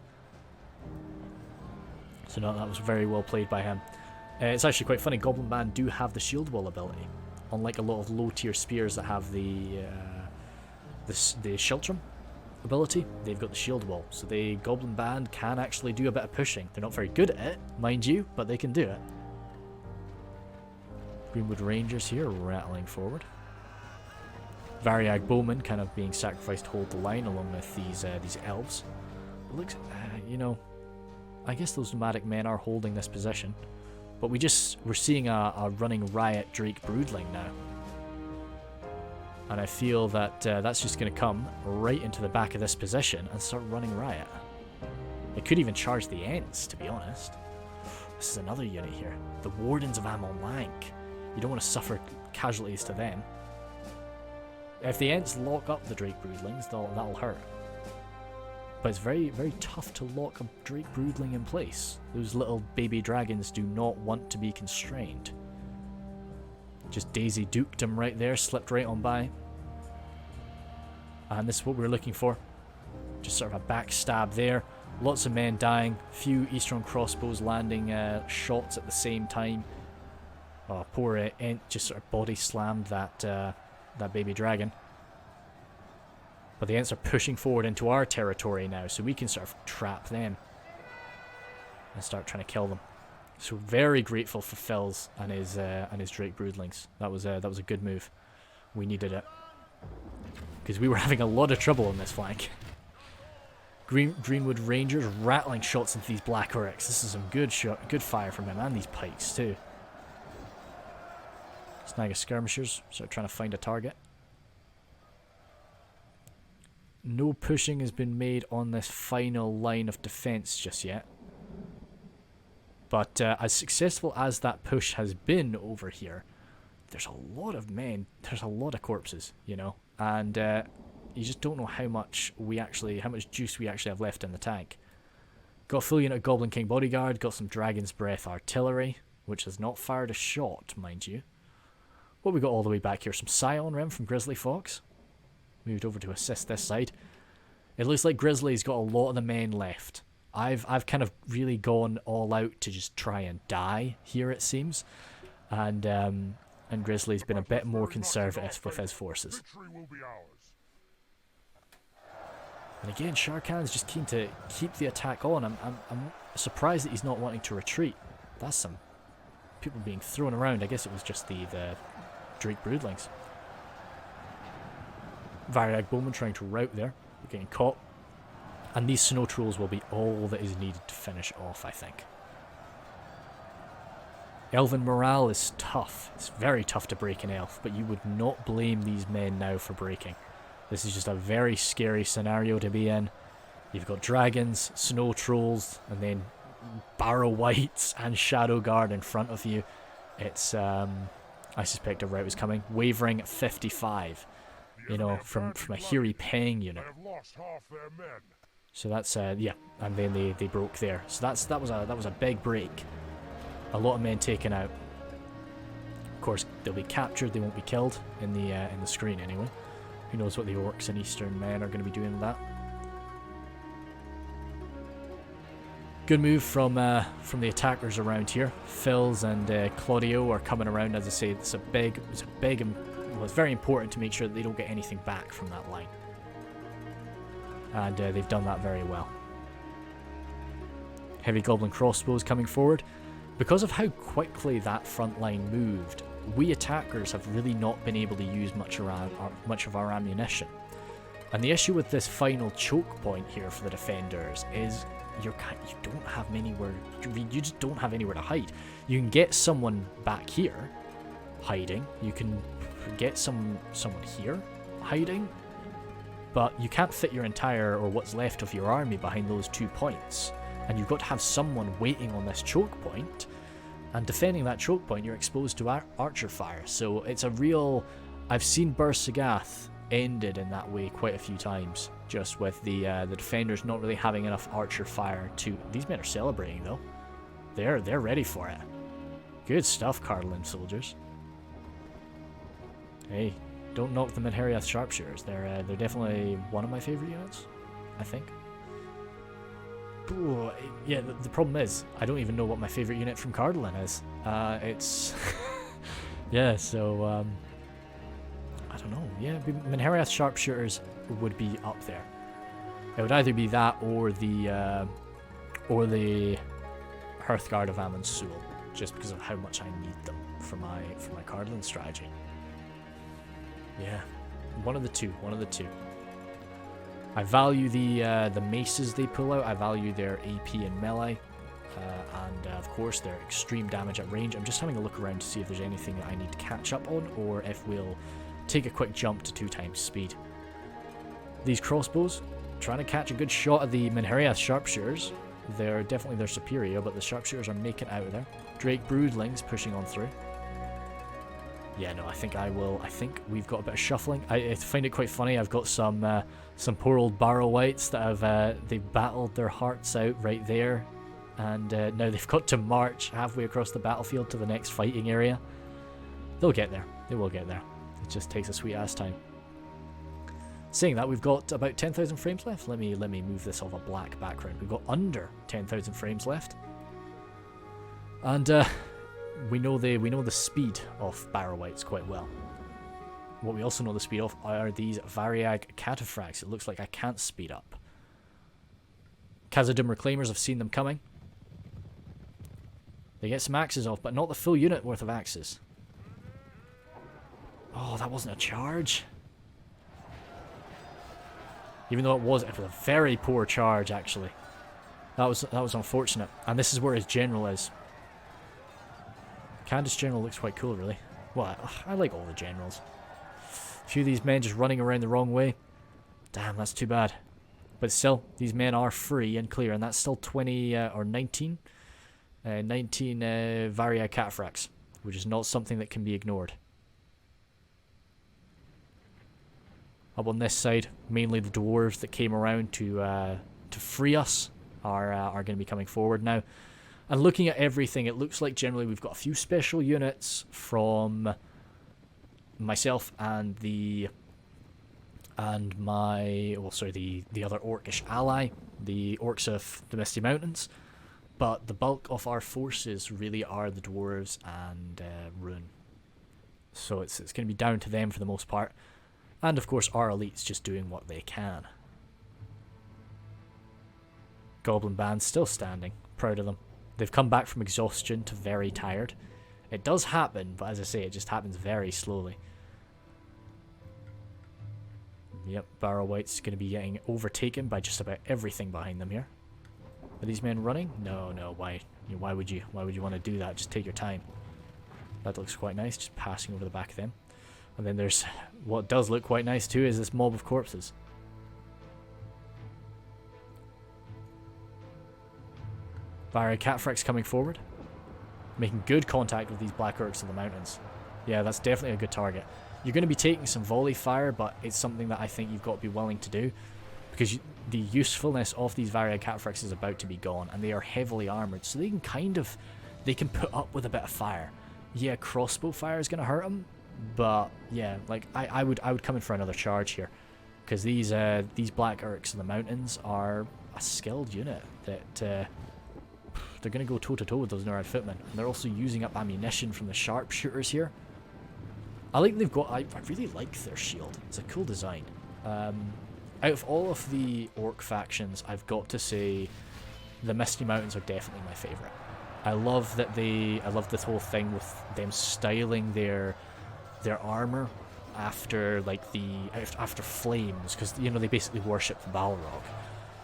So no, that was very well played by him. It's actually quite funny, Goblin Band do have the shield wall ability. Unlike a lot of low tier spears that have the Shiltram ability, they've got the shield wall. So the Goblin Band can actually do a bit of pushing. They're not very good at it, mind you, but they can do it. Greenwood Rangers here rattling forward. Variag Bowman kind of being sacrificed to hold the line along with these elves. It looks, you know, I guess those nomadic men are holding this position, but we're seeing a running riot Drake Broodling now, and I feel that that's just going to come right into the back of this position and start running riot. It could even charge the Ents, to be honest. This is another unit here, the Wardens of Amon Lank. You don't want to suffer casualties to them. If the Ents lock up the Drake Broodlings, that'll hurt. But it's very, very tough to lock a Drake Broodling in place. Those little baby dragons do not want to be constrained. Just Daisy duked him right there, slipped right on by. And this is what we're looking for. Just sort of a backstab there. Lots of men dying. Few Eastern crossbows landing shots at the same time. Oh, poor Ent just sort of body slammed that baby dragon. But the Ents are pushing forward into our territory now, so we can sort of trap them and start trying to kill them. So very grateful for Phil's and his Drake Broodlings. That was a good move. We needed it because we were having a lot of trouble on this flank. Greenwood Rangers rattling shots into these Black Orcs. This is some good fire from him, and these pikes too. Snag skirmishers, start trying to find a target. No pushing has been made on this final line of defense just yet. But as successful as that push has been over here, there's a lot of men, there's a lot of corpses, you know. and you just don't know how much juice we actually have left in the tank. Got a full unit of Goblin King Bodyguard, got some Dragon's Breath Artillery, which has not fired a shot, mind you. What we got all the way back here? Some Scion Rim from Grizzly Fox. Moved over to assist this side. It looks like Grizzly's got a lot of the men left. I've kind of really gone all out to just try and die here, it seems. And Grizzly's been a bit more conservative with his forces. And again, Sharkan's just keen to keep the attack on. I'm surprised that he's not wanting to retreat. That's some people being thrown around. I guess it was just the Drake Broodlings. Variag Bowman trying to rout there, getting caught. And these Snow Trolls will be all that is needed to finish off, I think. Elven morale is tough. It's very tough to break an elf, but you would not blame these men now for breaking. This is just a very scary scenario to be in. You've got dragons, Snow Trolls, and then Barrow Wights and Shadow Guard in front of you. It's, I suspect a rout is coming. Wavering at 55, you know, from a Hiri Peng unit. So that's, yeah, and then they broke there. So that was a big break. A lot of men taken out. Of course, they'll be captured, they won't be killed in the screen anyway. Who knows what the Orcs and Eastern men are going to be doing with that. Good move from the attackers around here. Phils and Claudio are coming around. As I say, it's very important to make sure that they don't get anything back from that line. And they've done that very well. Heavy Goblin crossbows coming forward. Because of how quickly that front line moved, we attackers have really not been able to use much of our ammunition. And the issue with this final choke point here for the defenders is you don't have you just don't have anywhere to hide. You can get someone back here hiding. You can get someone here hiding, but you can't fit your entire or what's left of your army behind those 2 points. And you've got to have someone waiting on this choke point, and defending that choke point, you're exposed to archer fire. So it's a real... I've seen Buhr Sagath ended in that way quite a few times, just with the defenders not really having enough archer fire to... These men are celebrating though. They're ready for it. Good stuff, Carlin soldiers. Hey, don't knock the Minheriath Sharpshooters. They're definitely one of my favourite units, I think. Ooh, yeah, the problem is, I don't even know what my favourite unit from Cardolin is. It's... yeah, so, I don't know. Yeah, Minheriath Sharpshooters would be up there. It would either be that or the Hearthguard of Amon Sul, just because of how much I need them for my Cardolin strategy. Yeah, one of the two. I value the maces they pull out. I value their AP and melee, and of course their extreme damage at range. I'm just having a look around to see if there's anything that I need to catch up on, or if we'll take a quick jump to 2 times speed. These crossbows, trying to catch a good shot at the Minheriath Sharpshooters. They're superior, but the Sharpshooters are making out of there. Drake Broodlings pushing on through. Yeah, no, I think we've got a bit of shuffling. I find it quite funny. I've got some poor old Barrow Wights that have they've battled their hearts out right there, and now they've got to march halfway across the battlefield to the next fighting area. They'll get there. They will get there. It just takes a sweet ass time. Saying that, we've got about 10,000 frames left. Let me move this off a black background. We've got under 10,000 frames left, and we know the speed of Barrow Wights quite well. What we also know the speed of are these Variag Cataphracts. It looks like I can't speed up. Khazad-dûm Reclaimers, I've seen them coming. They get some axes off, but not the full unit worth of axes. Oh, that wasn't a charge. Even though it was a very poor charge, actually. That was unfortunate. And this is where his general is. Candace General looks quite cool, really. Well, I like all the generals. A few of these men just running around the wrong way. Damn, that's too bad. But still, these men are free and clear, and that's still 20 or 19. 19 Varia Cataphracts, which is not something that can be ignored. Up on this side, mainly the dwarves that came around to free us are going to be coming forward now. And looking at everything, it looks like generally we've got a few special units from myself and the other orcish ally, the Orcs of the Misty Mountains. But the bulk of our forces really are the dwarves and Rune. So it's going to be down to them for the most part. And of course our elites just doing what they can. Goblin band still standing. Proud of them. They've come back from exhaustion to very tired. It does happen, but as I say, it just happens very slowly. Yep, WWIT's going to be getting overtaken by just about everything behind them here. Are these men running? No, no. Why? Why would you want to do that? Just take your time. That looks quite nice, just passing over the back of them. And then there's what does look quite nice too, is this mob of corpses. Barry Catfrax coming forward, making good contact with these Black Orcs of the mountains. Yeah, that's definitely a good target. You're going to be taking some volley fire, but it's something that I think you've got to be willing to do, because the usefulness of these Varied Catfrax is about to be gone, and they are heavily armored, so they can put up with a bit of fire. Yeah, crossbow fire is going to hurt them, but yeah, like I would come in for another charge here, because these Black Orcs of the mountains are a skilled unit that they're going to go toe to toe with those Norad footmen, and they're also using up ammunition from the sharpshooters here. I really like their shield. It's a cool design. Out of all of the orc factions, I've got to say the Misty Mountains are definitely my favourite. I love this whole thing with them styling their armour after after flames, because they basically worship the Balrog.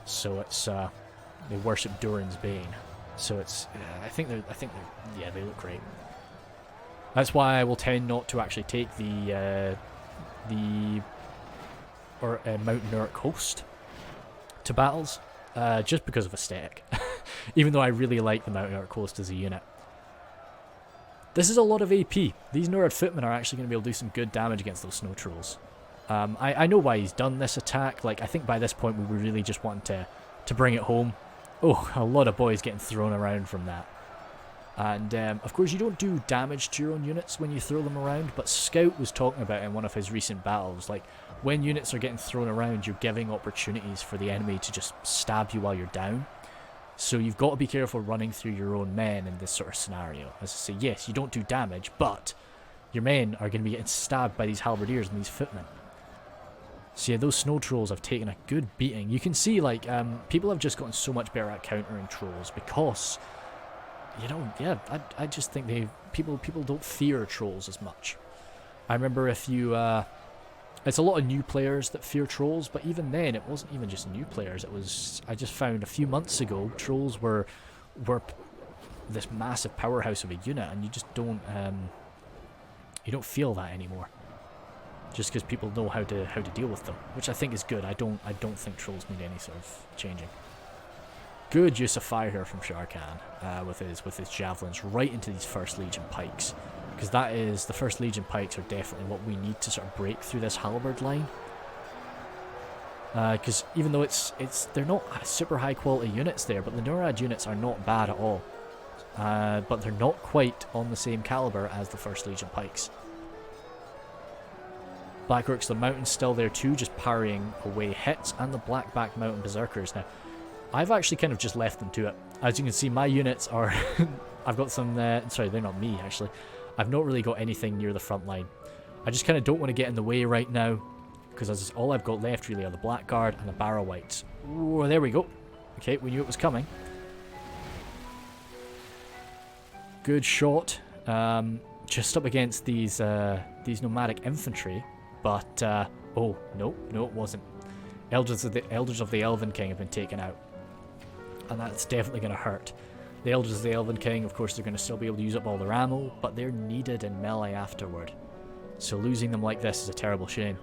So it's they worship Durin's Bane. So it's I think they look great. That's why I will tend not to actually take the Mountain Orc host to battles, just because of aesthetic. Even though I really like the Mountain Orc host as a unit. This is a lot of AP. These Norad footmen are actually going to be able to do some good damage against those snow trolls. I know why he's done this attack. Like, I think by this point we were really just wanting to bring it home. Oh, a lot of boys getting thrown around from that. And of course you don't do damage to your own units when you throw them around, but Scout was talking about in one of his recent battles, like, when units are getting thrown around, you're giving opportunities for the enemy to just stab you while you're down. So you've got to be careful running through your own men in this sort of scenario. As I say, yes, you don't do damage, but your men are going to be getting stabbed by these halberdiers and these footmen. So yeah, those snow trolls have taken a good beating. You can see, like, people have just gotten so much better at countering trolls because, I just think people don't fear trolls as much. I remember it's a lot of new players that fear trolls, but even then, it wasn't even just new players. I just found a few months ago, trolls were this massive powerhouse of a unit, and you just don't feel that anymore. Just because people know how to deal with them, which I think is good. I don't think trolls need any sort of changing. Good use of fire here from Sharkan with his javelins right into these First Legion pikes, because the First Legion pikes are definitely what we need to sort of break through this halberd line. Because even though they're not super high quality units there, but the Norad units are not bad at all. But they're not quite on the same caliber as the First Legion pikes. Black Orcs the Mountain's still there too, just parrying away hits, and the Blackback Mountain Berserkers. Now, I've actually kind of just left them to it. As you can see, my units are... I've got some... sorry, they're not me, actually. I've not really got anything near the front line. I just kind of don't want to get in the way right now, because all I've got left really are the Blackguard and the WWITs. Oh, there we go. Okay, we knew it was coming. Good shot. Just up against these nomadic infantry. But, oh, no, it wasn't. Elders of the Elven King have been taken out. And that's definitely going to hurt. The Elders of the Elven King, of course, they're going to still be able to use up all their ammo, but they're needed in melee afterward. So losing them like this is a terrible shame.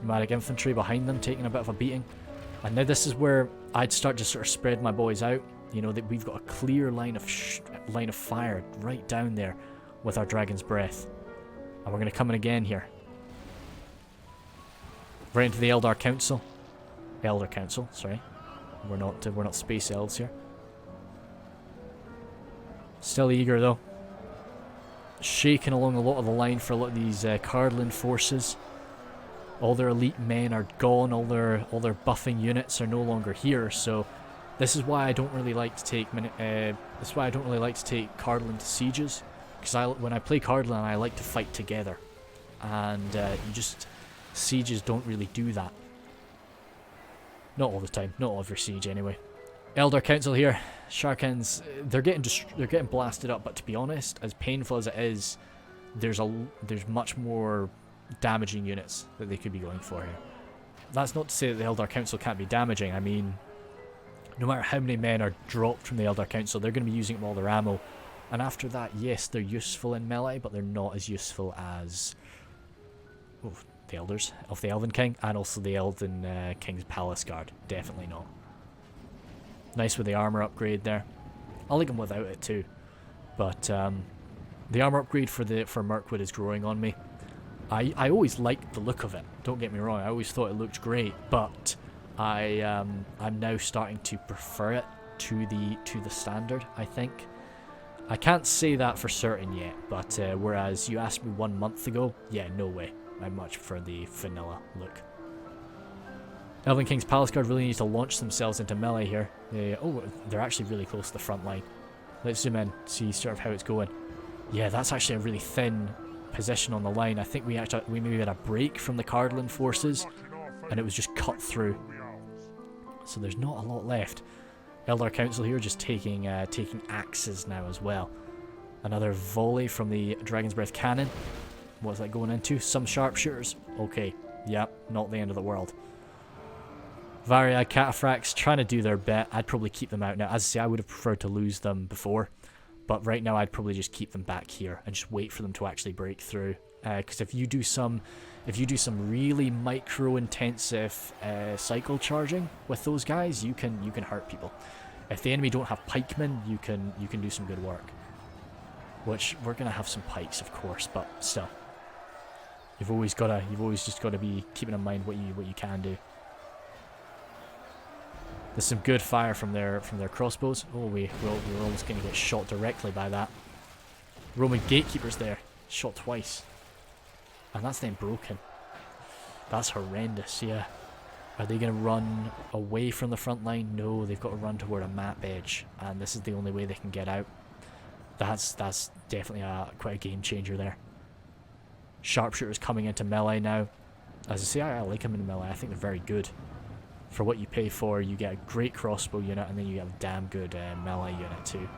Nomadic infantry behind them taking a bit of a beating. And now this is where I'd start to sort of spread my boys out. That we've got a clear line of fire right down there with our Dragon's Breath. And we're going to come in again here. Right into the Elder Council. Elder Council, sorry. We're not space elves here. Still eager though. Shaking along a lot of the line for a lot of these Cardland forces. All their elite men are gone. All their buffing units are no longer here. So this is why I don't really like to take Cardland to sieges, because when I play Cardland, I like to fight together, and sieges don't really do that. Not all the time. Not every siege anyway. Elder Council here. Sharkans, they're getting blasted up, but to be honest, as painful as it is, there's much more damaging units that they could be going for here. That's not to say that the Elder Council can't be damaging. I mean, no matter how many men are dropped from the Elder Council, they're going to be using up all their ammo. And after that, yes, they're useful in melee, but they're not as useful as the Elders of the Elven King, and also the Elven King's Palace Guard. Definitely not. Nice with the armor upgrade there. I like them without it too, but the armor upgrade for Mirkwood is growing on me. I always liked the look of it. Don't get me wrong. I always thought it looked great, but I'm now starting to prefer it to the standard. I think I can't say that for certain yet, but whereas you asked me 1 month ago, yeah, no way. I much prefer the vanilla look. Elven King's Palace Guard really needs to launch themselves into melee here. They're actually really close to the front line. Let's zoom in, see sort of how it's going. Yeah, that's actually a really thin position on the line. I think we maybe had a break from the Cardland forces, and it was just cut through. So there's not a lot left. Elder Council here just taking axes now as well. Another volley from the Dragon's Breath cannon. What's that going into? Some sharpshooters. Okay, yep, not the end of the world. Varia Cataphracts trying to do their bit. I'd probably keep them out now. As I say, I would have preferred to lose them before, but right now I'd probably just keep them back here and just wait for them to actually break through. Because if you do some really micro-intensive cycle charging with those guys, you can hurt people. If the enemy don't have pikemen, you can do some good work. Which we're gonna have some pikes, of course, but still, you've always just got to be keeping in mind what you can do. There's some good fire from their crossbows. Oh, we're almost going to get shot directly by that. Roman gatekeepers there, shot twice, and that's then broken. That's horrendous. Yeah, are they going to run away from the front line? No, they've got to run toward a map edge, and this is the only way they can get out. That's definitely quite a game changer there. Sharpshooters coming into melee now. As I say, I like them in melee. I think they're very good. For what you pay for, you get a great crossbow unit, and then you get a damn good melee unit too.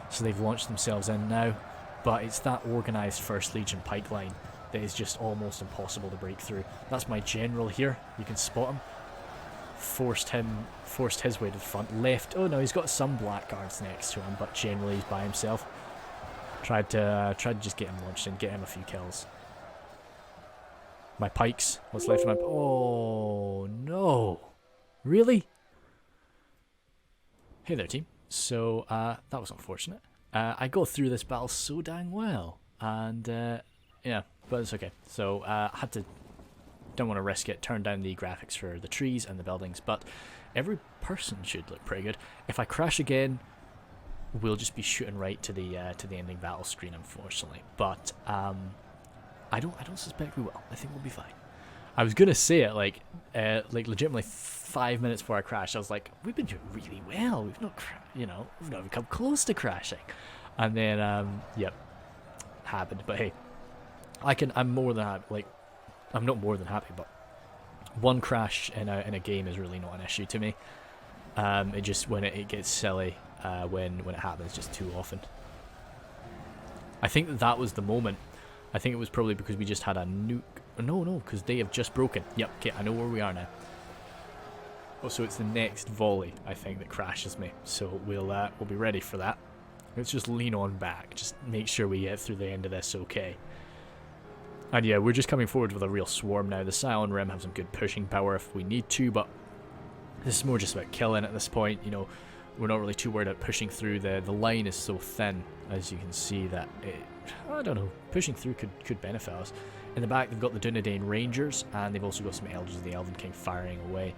So they've launched themselves in now, but it's that organised First Legion pike line that is just almost impossible to break through. That's my general here. You can spot him. Forced his way to the front. Left. Oh no, he's got some blackguards next to him, but generally he's by himself. Tried to just get him launched and get him a few kills. My pikes. What's left of my... Oh, no. Really? Hey there, team. So, that was unfortunate. I got through this battle so dang well. And, yeah, but it's okay. So, don't want to risk it. Turn down the graphics for the trees and the buildings. But every person should look pretty good. If I crash again, we'll just be shooting right to the ending battle screen, unfortunately. But, I don't suspect we will. I think we'll be fine. I was gonna say it like legitimately 5 minutes before I crashed. I was like, we've been doing really well. We've not, we've not even come close to crashing. And then, yep, happened. But hey, I'm more than happy. Like, I'm not more than happy, but one crash in a game is really not an issue to me. It just when it gets silly when it happens just too often. I think that was the moment. I think it was probably because we just had a nuke. No, because they have just broken. Yep, okay, I know where we are now. Oh, so it's the next volley, I think, that crashes me. So we'll be ready for that. Let's just lean on back. Just make sure we get through the end of this okay. And yeah, we're just coming forward with a real swarm now. The Scion Rim have some good pushing power if we need to, but this is more just about killing at this point. You know, we're not really too worried about pushing through. The line is so thin, as you can see, that I don't know, pushing through could benefit us. In the back, they've got the Dunedain Rangers, and they've also got some Elders of the Elven King firing away.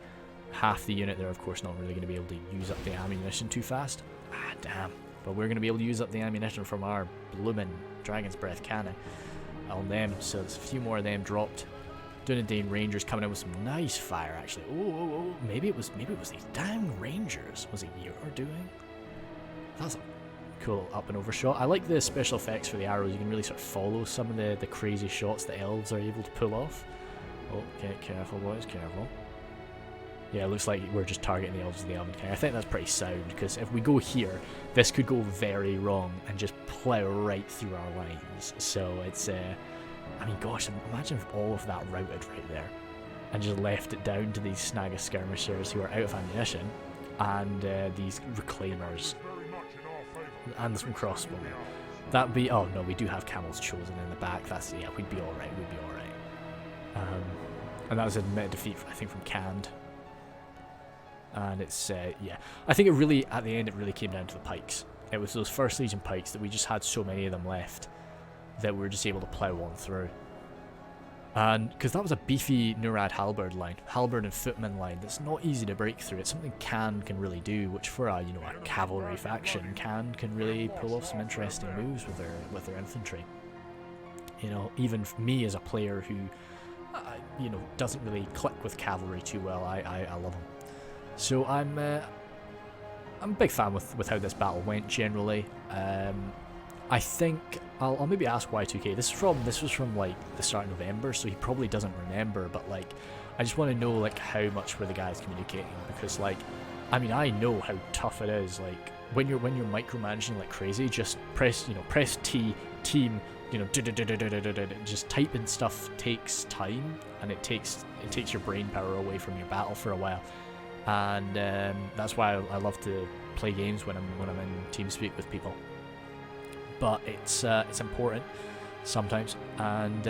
Half the unit, they're of course not really going to be able to use up the ammunition too fast. Ah, damn. But we're going to be able to use up the ammunition from our bloomin' Dragon's Breath cannon on them, so there's a few more of them dropped. Dunedain Rangers coming in with some nice fire, actually. Oh, maybe it was these damn Rangers. Was it you were doing? That's a cool up and over shot. I like the special effects for the arrows. You can really sort of follow some of the crazy shots that elves are able to pull off. Oh, okay, careful boys, careful. Yeah, it looks like we're just targeting the Elves of the Elven King. I think that's pretty sound, because if we go here, this could go very wrong and just plow right through our lines. So it's, I mean, gosh, imagine if all of that routed right there and just left it down to these snag of skirmishers who are out of ammunition and these reclaimers and some crossbowmen. That'd be, oh no, we do have camels chosen in the back. That's, yeah, we'd be alright, and that was a defeat, I think, from Canned. And it's, yeah, I think it really, at the end, it really came down to the pikes. It was those First Legion pikes that we just had so many of them left that we were just able to plow on through. And because that was a beefy Nurad halberd line, halberd and footman line, that's not easy to break through. It's something can really do, which for a, you know, a cavalry faction, can really pull off some interesting moves with their infantry. You know, even for me as a player who, you know, doesn't really click with cavalry too well, I love them. So I'm a big fan with how this battle went generally. I think I'll maybe ask Y2K. This was from like the start of November, so he probably doesn't remember. But like, I just want to know like how much were the guys communicating, because like, I mean, I know how tough it is. Like when you're micromanaging like crazy, just press T, team, you know, just typing stuff takes time, and it takes your brain power away from your battle for a while. And that's why I love to play games when I'm in TeamSpeak with people. But it's important sometimes, and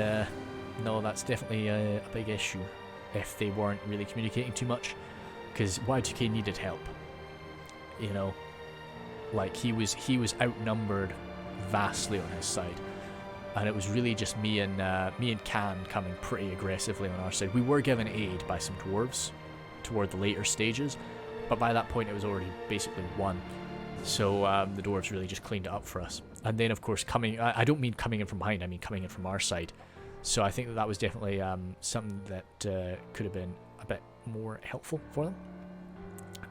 no, that's definitely a big issue if they weren't really communicating too much, because Y2K needed help. You know, like he was outnumbered vastly on his side, and it was really just me and Can coming pretty aggressively on our side. We were given aid by some dwarves toward the later stages, but by that point it was already basically won. So the dwarves really just cleaned it up for us. And then of course I don't mean coming in from behind, I mean coming in from our side. So I think that was definitely something that could have been a bit more helpful for them,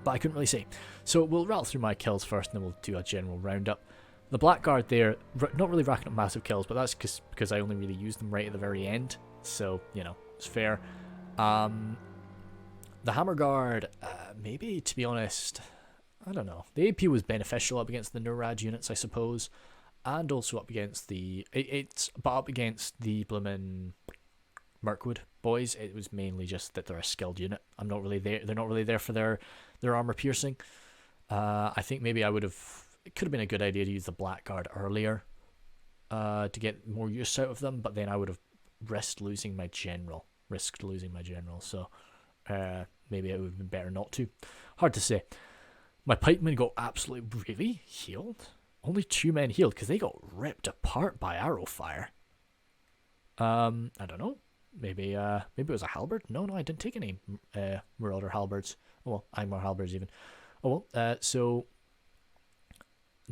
but I couldn't really say. So we'll rattle through my kills first, and then we'll do a general roundup. The Blackguard there, not really racking up massive kills, but that's because I only really used them right at the very end, so you know, it's fair. The Hammer Guard, maybe, to be honest, I don't know. The AP was beneficial up against the Nurad units, I suppose, and also up against the up against the bloomin' Mirkwood boys. It was mainly just that they're a skilled unit. I'm not really there. They're not really there for their armor piercing. I think maybe it could have been a good idea to use the Blackguard earlier, to get more use out of them. But then I would have risked losing my general. So. Maybe it would have been better not to. Hard to say. My pikemen got absolutely really healed. Only 2 men healed because they got ripped apart by arrow fire. I don't know. Maybe it was a halberd. No, I didn't take any Marauder halberds. Oh well, Angmar halberds even. Oh well. So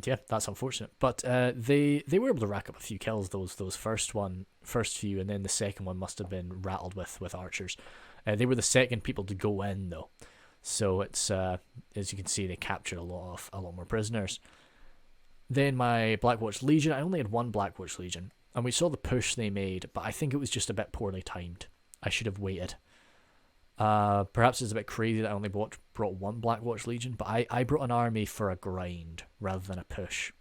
yeah, that's unfortunate. But they were able to rack up a few kills. Those first few, and then the second one must have been rattled with archers. They were the second people to go in though, so it's as you can see, they captured a lot more prisoners. Then my Blackwatch Legion, I only had one Blackwatch Legion, and we saw the push they made, but I think it was just a bit poorly timed. I should have waited. Perhaps it's a bit crazy that I only brought one Blackwatch Legion, but I brought an army for a grind rather than a push.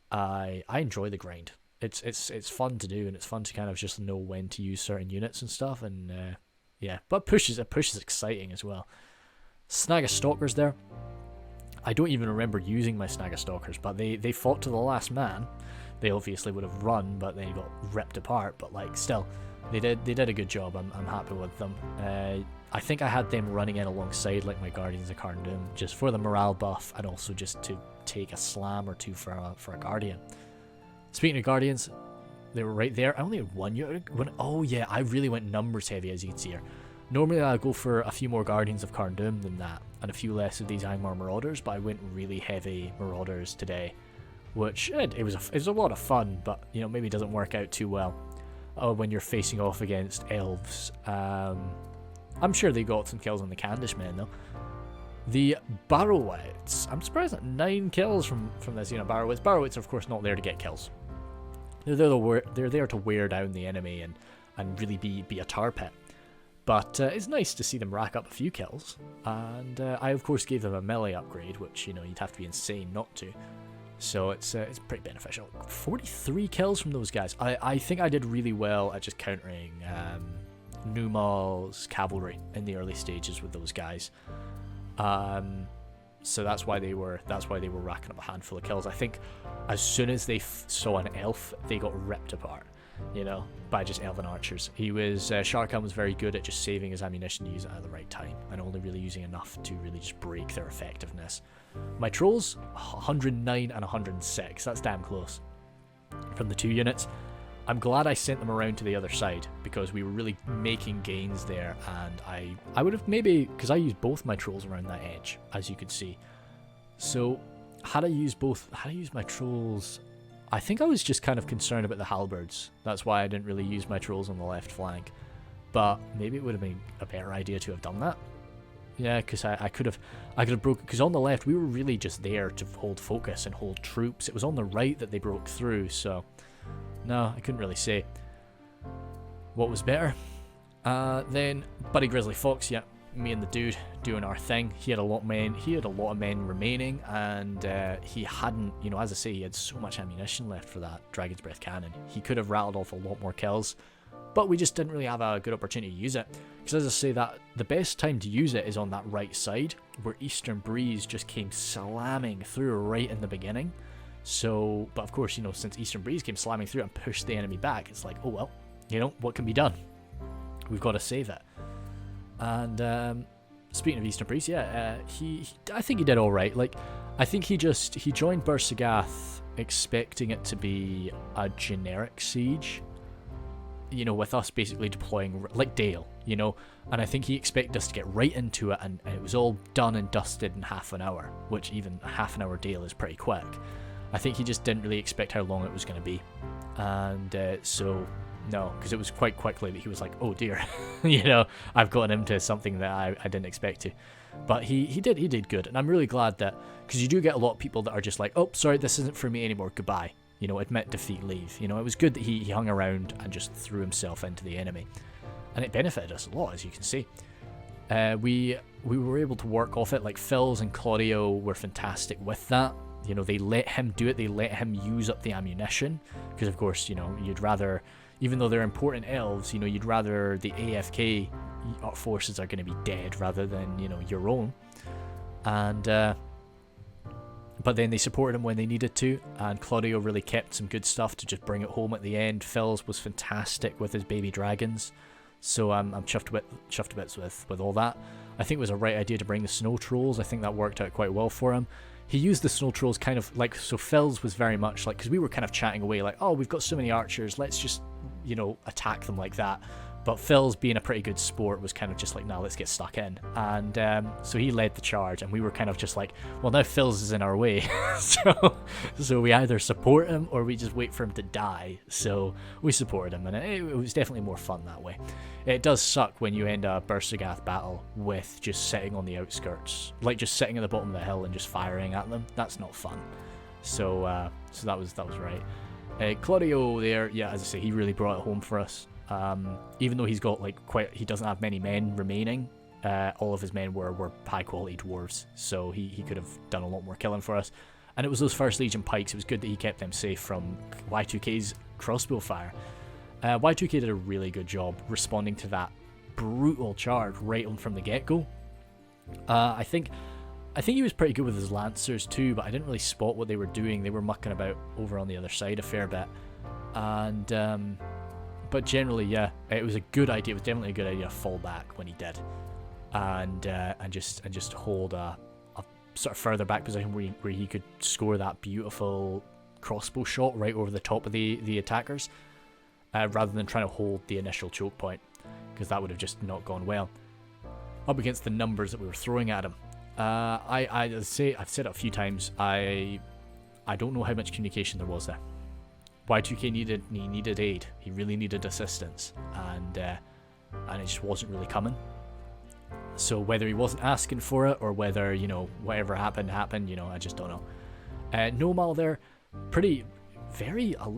I enjoy the grind. It's fun to do, and it's fun to kind of just know when to use certain units and stuff, and yeah, but push is exciting as well. Snag of Stalkers there. I don't even remember using my Snag of Stalkers, but they fought to the last man. They obviously would have run, but they got ripped apart. But like, still, they did a good job. I'm happy with them. I think I had them running in alongside like my Guardians of Carndum, just for the morale buff, and also just to take a slam or two for a Guardian. Speaking of Guardians, they were right there. I only had one unit. Oh yeah, I really went numbers heavy, as you can see here. Normally I go for a few more Guardians of Carn-Dûm than that, and a few less of these Angmar Marauders, but I went really heavy Marauders today, which it was a lot of fun, but you know, maybe doesn't work out too well when you're facing off against Elves. I'm sure they got some kills on the Candish men though. The Barrowits, I'm surprised at 9 kills from this unit. Barrowits are of course not there to get kills. They're there to wear down the enemy and really be a tar pit. But it's nice to see them rack up a few kills, and I of course gave them a melee upgrade, which, you know, you'd have to be insane not to. So it's pretty beneficial. 43 kills from those guys. I think I did really well at just countering Numal's cavalry in the early stages with those guys. So that's why they were racking up a handful of kills. I think as soon as they saw an elf, they got ripped apart, you know, by just elven archers. Sharkan was very good at just saving his ammunition to use it at the right time, and only really using enough to really just break their effectiveness. My trolls, 109 and 106. That's damn close from the 2 units. I'm glad I sent them around to the other side, because we were really making gains there, and I would have maybe, because I used both my trolls around that edge, as you could see. So had I used my trolls, I think I was just kind of concerned about the halberds. That's why I didn't really use my trolls on the left flank. But maybe it would have been a better idea to have done that. Yeah, because I could have broken, because on the left we were really just there to hold focus and hold troops. It was on the right that they broke through, so no, I couldn't really say what was better. Then Buddy Grizzly Fox, yeah, me and the dude doing our thing. He had a lot of men remaining, and he hadn't, you know, as I say, he had so much ammunition left for that Dragon's Breath cannon. He could have rattled off a lot more kills, but we just didn't really have a good opportunity to use it. Because as I say, that the best time to use it is on that right side, where Eastern Breeze just came slamming through right in the beginning. So, but of course, you know, since Eastern Breeze came slamming through and pushed the enemy back, it's like, oh well, you know, what can be done? We've got to save it. And speaking of Eastern Breeze, yeah, I think he did all right. Like, I think he joined Buhr Sagath expecting it to be a generic siege, you know, with us basically deploying like Dale, you know, and I think he expected us to get right into it, and it was all done and dusted in half an hour, which even a half an hour Dale is pretty quick. I think he just didn't really expect how long it was going to be, and so no, because it was quite quickly that he was like, oh dear, you know, I've gotten into something that I didn't expect to. But he did good, and I'm really glad that, because you do get a lot of people that are just like, oh, sorry, this isn't for me anymore, goodbye. You know, admit defeat, leave. You know, it was good that he hung around and just threw himself into the enemy, and it benefited us a lot, as you can see. We were able to work off it. Like, Phils and Claudio were fantastic with that. You know, they let him do it. They let him use up the ammunition, because of course, you know, you'd rather, even though they're important elves, you know, you'd rather the AFK forces are going to be dead rather than, you know, your own. And but then they supported him when they needed to, and Claudio really kept some good stuff to just bring it home at the end. Phils was fantastic with his baby dragons, so I'm chuffed to bits with all that. I think it was a right idea to bring the snow trolls. I think that worked out quite well for him. He used the snow trolls kind of like, so Phils was very much like, because we were kind of chatting away like, oh, we've got so many archers, let's just, you know, attack them like that. But Phils, being a pretty good sport, was kind of just like, no, let's get stuck in. And so he led the charge, and we were kind of just like, well, now Phils is in our way. so we either support him or we just wait for him to die. So we supported him, and it was definitely more fun that way. It does suck when you end a Buhr Sagath battle with just sitting on the outskirts, like just sitting at the bottom of the hill and just firing at them. That's not fun. So that was right. Claudio there, yeah, as I say, he really brought it home for us. Even though he's got he doesn't have many men remaining, all of his men were high quality dwarves, so he could have done a lot more killing for us. And it was those First Legion pikes, it was good that he kept them safe from Y2K's crossbow fire. Y2K did a really good job responding to that brutal charge right on from the get-go. I think he was pretty good with his lancers too, but I didn't really spot what they were doing. They were mucking about over on the other side a fair bit, and but generally, yeah, it was a good idea. It was definitely a good idea to fall back when he did, and just hold a sort of further back position where he could score that beautiful crossbow shot right over the top of the attackers, rather than trying to hold the initial choke point, because that would have just not gone well up against the numbers that we were throwing at him. I've said it a few times. I don't know how much communication there was there. Y2K needed aid. He really needed assistance, and it just wasn't really coming. So whether he wasn't asking for it or whether, you know, whatever happened, you know, I just don't know. Normal there, very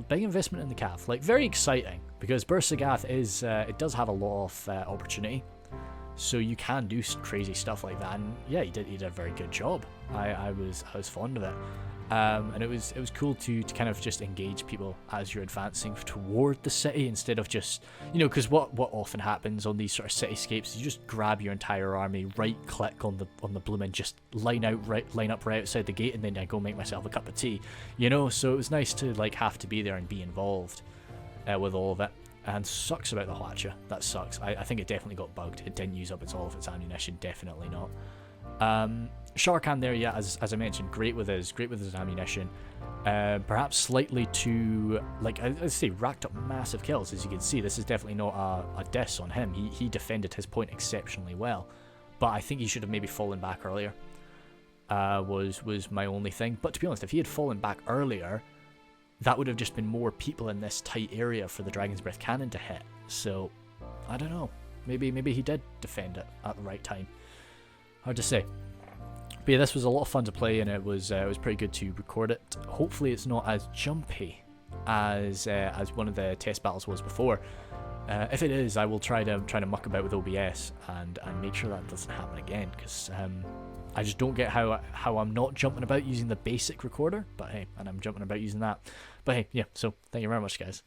big investment in the calf, like very exciting, because Buhr Sagath is it does have a lot of opportunity, so you can do crazy stuff like that. And yeah, he did a very good job. I was fond of it. And it was cool to kind of just engage people as you're advancing toward the city, instead of just, you know, because what often happens on these sort of cityscapes, you just grab your entire army, right click on the blooming, just line up right outside the gate, and then I go make myself a cup of tea, you know. So it was nice to like have to be there and be involved with all of it. And sucks about the Hwacha. That sucks. I think it definitely got bugged. It didn't use up all of its ammunition. Definitely not. Sharkan there, yeah, as I mentioned, great with his ammunition. Perhaps slightly too, like I say, racked up massive kills. As you can see, this is definitely not a diss on him. He defended his point exceptionally well, but I think he should have maybe fallen back earlier. Was my only thing. But to be honest, if he had fallen back earlier, that would have just been more people in this tight area for the Dragon's Breath cannon to hit. So I don't know. Maybe he did defend it at the right time. Hard to say. But yeah, this was a lot of fun to play, and it was pretty good to record it. Hopefully it's not as jumpy as one of the test battles was before. If it is, I will try to muck about with OBS and make sure that doesn't happen again, because I just don't get how I'm not jumping about using the basic recorder, but hey, and I'm jumping about using that. But hey, yeah, so thank you very much, guys.